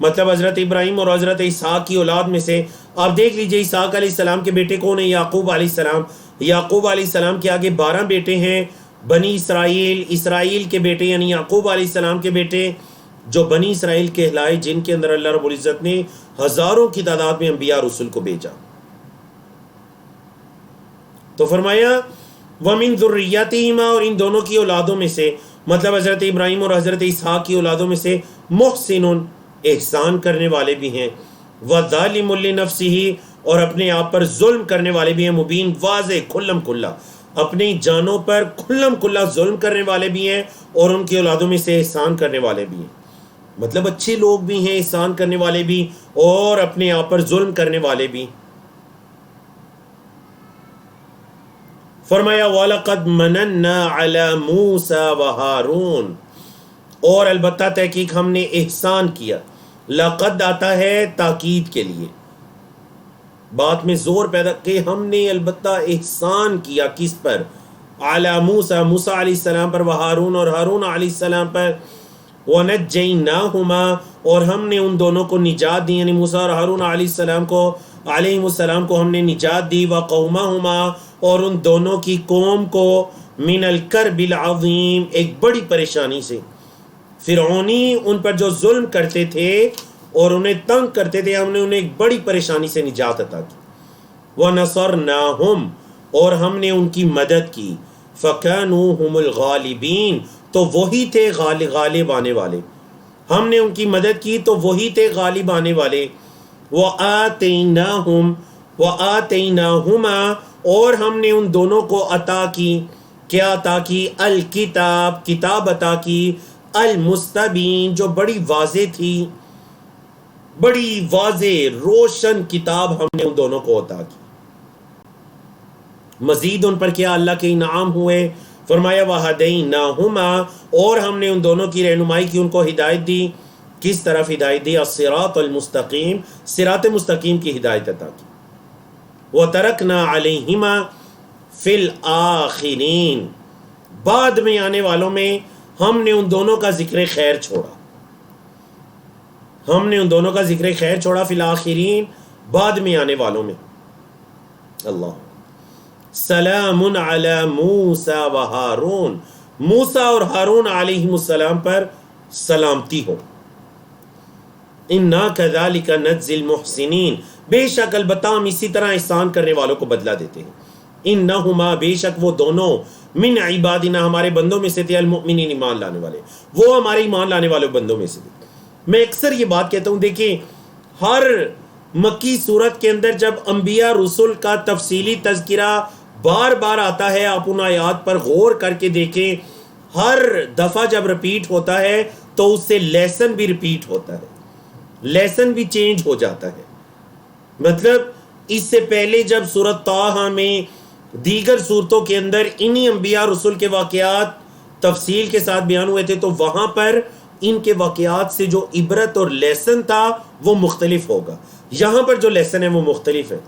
مطلب حضرت ابراہیم اور حضرت اسحاق کی اولاد میں سے. آپ دیکھ لیجئے اسحاق علیہ السلام کے بیٹے کون ہیں؟ یعقوب علیہ السلام. یعقوب علیہ السلام کے آگے 12 بیٹے ہیں، بنی اسرائیل. اسرائیل کے بیٹے یعنی یعقوب علیہ السلام کے بیٹے جو بنی اسرائیل کہلائے، جن کے اندر اللہ رب العزت نے ہزاروں کی تعداد میں انبیاء رسول کو بھیجا. تو فرمایا وَمِن ذُرِّيَّتِهِمَا، اور ان دونوں کی اولادوں میں سے، مطلب حضرت ابراہیم اور حضرت اسحاق کی اولادوں میں سے، محسن، احسان کرنے والے بھی ہیں. وَظَالِمٌ لِنَفْسِهِ، اور اپنے آپ پر ظلم کرنے والے بھی ہیں. مبین، واضح، کھلم کھلا، اپنی جانوں پر کھلم کھلا ظلم کرنے والے بھی ہیں، اور ان کی اولادوں میں سے احسان کرنے والے بھی ہیں. مطلب اچھے لوگ بھی ہیں، احسان کرنے والے بھی، اور اپنے آپ پر ظلم کرنے والے بھی. فرمایا وَلَقَدْ مَنَنَّا عَلَى مُوسَى وَهَارُونَ، اور البتہ تحقیق ہم نے احسان کیا. لقد آتا ہے تاکید کے لیے، بات میں زور پیدا کہ ہم نے البتہ احسان کیا. کس پر؟ علی موسیٰ، موسیٰ علیہ السلام پر. وہارون، اور ہارون علیہ السلام پر. ونجیناہما، اور ہم نے ان دونوں کو نجات دی، یعنی موسیٰ اور ہارون علیہ السلام کو ہم نے نجات دی. وقومہما، اور ان دونوں کی قوم کو، من الکرب العظیم، ایک بڑی پریشانی سے. فرعونی ان پر جو ظلم کرتے تھے اور انہیں تنگ کرتے تھے، ہم نے انہیں ایک بڑی پریشانی سے نجات عطا کی. وَنَصَرْنَاهُمْ، اور ہم نے ان کی مدد کی. فَكَانُوا هُمُ الْغَالِبِينَ، تو وہی تھے غالب آنے والے. ہم نے ان کی مدد کی تو وہی تھے غالب آنے والے. وَآتَيْنَاهُمَا، اور ہم نے ان دونوں کو عطا کی. کیا عطا کی؟ الکتاب، کتاب عطا کی. المستبین، جو بڑی واضح تھی، بڑی واضح روشن کتاب ہم نے ان دونوں کو عطا کی. مزید ان پر کیا اللہ کے انعام ہوئے؟ فرمایا وَهَدَيْنَاهُمَا، اور ہم نے ان دونوں کی رہنمائی کی، ان کو ہدایت دی. کس طرف ہدایت دی؟ الصراط المستقیم، صراط مستقیم کی ہدایت عطا کی. وَتَرَكْنَا عَلَيْهِمَا فِي الْآخِرِينَ، بعد میں آنے والوں میں ہم نے ان دونوں کا ذکر خیر چھوڑا. ہم نے ان دونوں کا ذکر خیر چھوڑا. فی الآخرین، بعد میں آنے والوں میں. اللہ. سلام علی موسیٰ و ہارون، موسیٰ اور ہارون علیہ السلام پر سلامتی ہو. انا کذالک نجزی المحسنین، بے شک البتہ ہم اسی طرح احسان کرنے والوں کو بدلہ دیتے ہیں. انہما، بے شک وہ دونوں، من عبادنا، ہمارے بندوں میں سے تھے. المؤمنین، ایمان لانے والے، وہ ہمارے ایمان لانے والے بندوں میں سے تھے. میں اکثر یہ بات کہتا ہوں، دیکھیں ہر مکی صورت کے اندر جب انبیاء رسول کا تفصیلی تذکرہ بار بار آتا ہے، آپ ان آیات پر غور کر کے دیکھیں، ہر دفعہ جب رپیٹ ہوتا ہے تو اس سے لیسن بھی رپیٹ ہوتا ہے، لیسن بھی چینج ہو جاتا ہے. مطلب اس سے پہلے جب سورۃ طٰہٰ میں دیگر صورتوں کے اندر انہی انبیاء رسول کے واقعات تفصیل کے ساتھ بیان ہوئے تھے، تو وہاں پر ان کے واقعات سے جو عبرت اور لیسن تھا وہ مختلف ہوگا. یہاں پر جو لیسن ہے وہ مختلف ہے،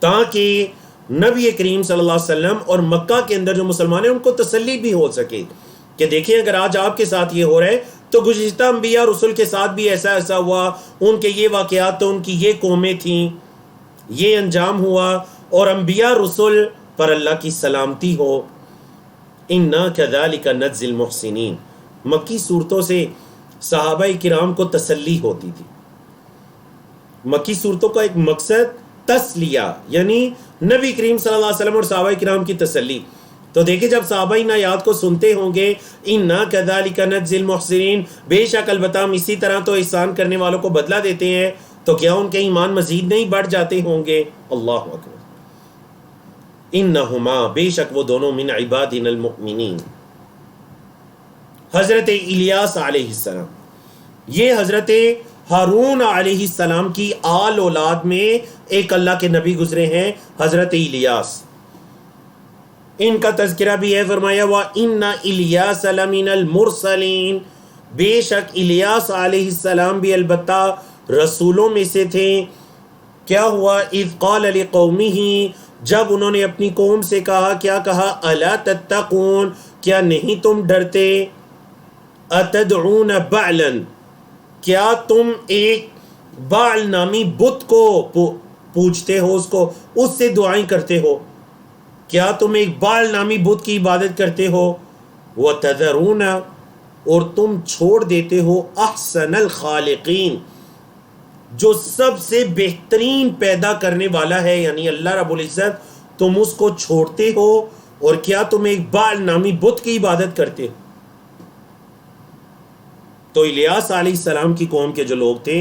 تاکہ نبی کریم صلی اللہ علیہ وسلم اور مکہ کے اندر جو مسلمان ہیں ان کو تسلی بھی ہو سکے کہ دیکھیں اگر آج آپ کے ساتھ یہ ہو رہا ہے تو گزشتہ انبیاء رسول کے ساتھ بھی ایسا ایسا ہوا، ان کے یہ واقعات تو ان کی یہ قومیں تھیں، یہ انجام ہوا، اور انبیاء رسول پر اللہ کی سلامتی ہو۔ اِنَّا كَذَلِكَ نَجْزِي الْمُحْسِنِينَ۔ مکی صورتوں سے صحابہ کرام کو تسلی ہوتی تھی۔ مکی صورتوں کا ایک مقصد تسلیہ، یعنی نبی کریم صلی اللہ علیہ وسلم اور صحابہ کرام کی تسلی۔ تو دیکھیں جب صحابہ ان آیات کو سنتے ہوں گے، اِنَّا كَذَلِكَ نَجْزِي الْمُحْسِنِينَ، بے شک البتہ ہم اسی طرح تو احسان کرنے والوں کو بدلہ دیتے ہیں، تو کیا ان کے ایمان مزید نہیں بڑھ جاتے ہوں گے؟ اللہ اکبر۔ انہما، بے شک وہ دونوں، من عبادنا المؤمنین، حضرت الیاس علیہ السلام، یہ حضرت ہارون علیہ السلام کی آل اولاد میں ایک اللہ کے نبی گزرے ہیں، حضرت الیاس۔ ان کا تذکرہ بھی ہے، فرمایا وَإِنَّ إِلْيَاسَ لَمِنَ الْمُرْسَلِينَ، بے شک الیاس علیہ السلام بھی البتہ رسولوں میں سے تھے۔ کیا ہوا؟ اذ قال لقومه، جب انہوں نے اپنی قوم سے کہا، کیا کہا؟ الا تتقون، کیا نہیں تم ڈرتے؟ اتدعون بعلا، کیا تم ایک بعل نامی بت کو پوجتے ہو، اس سے دعائیں کرتے ہو؟ کیا تم ایک بعل نامی بت کی عبادت کرتے ہو؟ وتذرون، اور تم چھوڑ دیتے ہو احسن الخالقین، جو سب سے بہترین پیدا کرنے والا ہے، یعنی اللہ رب العزت، تم اس کو چھوڑتے ہو، اور کیا تم ایک بعل نامی بت کی عبادت کرتے ہو؟ تو الیاس علیہ السلام کی قوم کے جو لوگ تھے،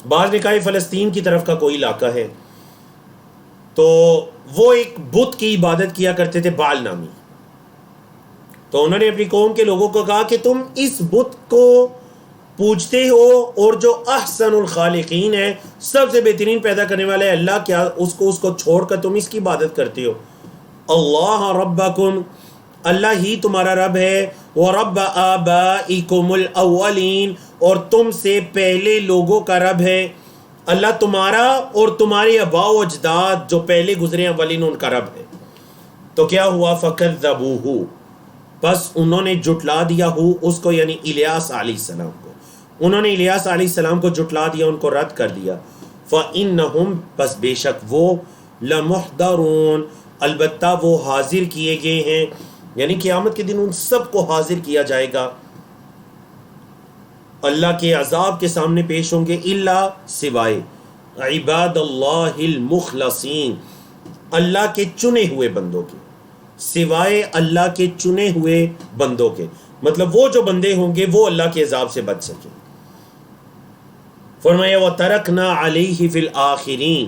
بعض نے کہا فلسطین کی طرف کا کوئی علاقہ ہے، تو وہ ایک بت کی عبادت کیا کرتے تھے، بعل نامی۔ تو انہوں نے اپنی قوم کے لوگوں کو کہا کہ تم اس بت کو پوجتے ہو، اور جو احسن الخالقین ہے، سب سے بہترین پیدا کرنے والا ہے اللہ، کیا اس کو چھوڑ کر تم اس کی عبادت کرتے ہو؟ اللہ ربکم، اللہ ہی تمہارا رب ہے، وَرَبَّ آبَائِكُمُ الْأَوَّلِينَ، اور تم سے پہلے لوگوں کا رب ہے۔ اللہ تمہارا اور تمہارے آباء و اجداد جو پہلے گزرے ہیں اولین، ان کا رب ہے۔ تو کیا ہوا؟ فَكَذَّبُوهُ، بس انہوں نے جھٹلا دیا ہو اس کو، یعنی الیاس علیہ السلام کو، انہوں نے الیاس علیہ السلام کو جھٹلا دیا، ان کو رد کر دیا۔ فَإِنَّهُمْ، بس بے شک وہ، لَمُحْضَرُونَ، البتہ وہ حاضر کیے گئے ہیں، یعنی قیامت کے دن ان سب کو حاضر کیا جائے گا، اللہ کے عذاب کے سامنے پیش ہوں گے، الا سوائے عباد اللہ المخلصین، اللہ کے چنے ہوئے بندوں کے، سوائے اللہ کے چنے ہوئے بندوں کے، مطلب وہ جو بندے ہوں گے وہ اللہ کے عذاب سے بچ سکیں۔ فرمایا وَتَرَكْنَا عَلَيْهِ فِي الْآخِرِينَ،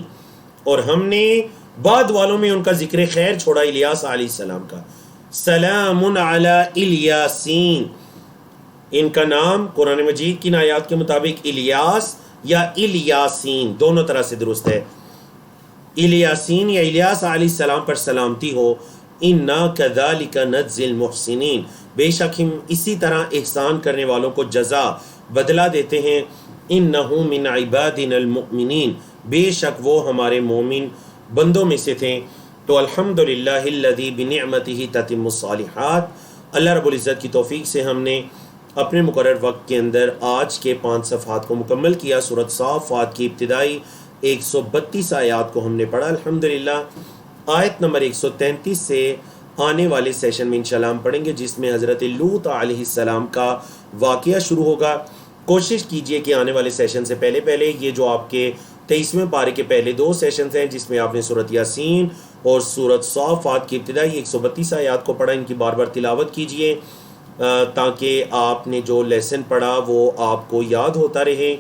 اور ہم نے بعد والوں میں ان کا ذکر خیر چھوڑا، الیاس علیہ السلام کا۔ سلام علی الیاسین، ان کا نام قرآن مجید کی آیات کے مطابق الیاس یا الیاسین دونوں طرح سے درست ہے، الیاسین یا الیاس علیہ السلام پر سلامتی ہو۔ انا کذالک نجزی المحسنین، بے شک ہم اسی طرح احسان کرنے والوں کو جزا بدلہ دیتے ہیں۔ انہ من عبادنا المؤمنین، بے شک وہ ہمارے مومن بندوں میں سے تھے۔ تو الحمدللہ الذی بنعمتہ تتم الصالحات، اللہ رب العزت کی توفیق سے ہم نے اپنے مقرر وقت کے اندر آج کے 5 صفحات کو مکمل کیا۔ سورۃ صافات کی ابتدائی 132 آیات کو ہم نے پڑھا الحمدللہ۔ آیت نمبر 133 سے آنے والے سیشن میں انشاءاللہ ہم پڑھیں گے، جس میں حضرت لوط علیہ السلام کا واقعہ شروع ہوگا۔ کوشش کیجئے کہ آنے والے سیشن سے پہلے یہ جو آپ کے 23ویں پارے کے پہلے 2 سیشنز ہیں، جس میں آپ نے سورۃ یاسین اور سورۃ صافات کی ابتدائی 132 آیات کو پڑھا، ان کی بار بار تلاوت کیجئے تاکہ آپ نے جو لیسن پڑھا وہ آپ کو یاد ہوتا رہے،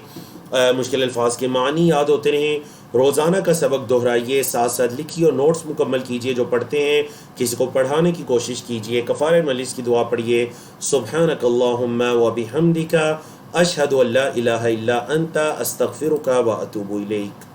مشکل الفاظ کے معنی یاد ہوتے رہیں۔ روزانہ کا سبق دہرائیے، ساتھ ساتھ لکھیے اور نوٹس مکمل کیجئے جو پڑھتے ہیں، کسی کو پڑھانے کی کوشش کیجئے۔ کفارہ مجلس کی دعا پڑھیے، سبحانک اللہم و بحمدک، اشہد ان لا الہ الا انت، استغفرک و اتوب الیک۔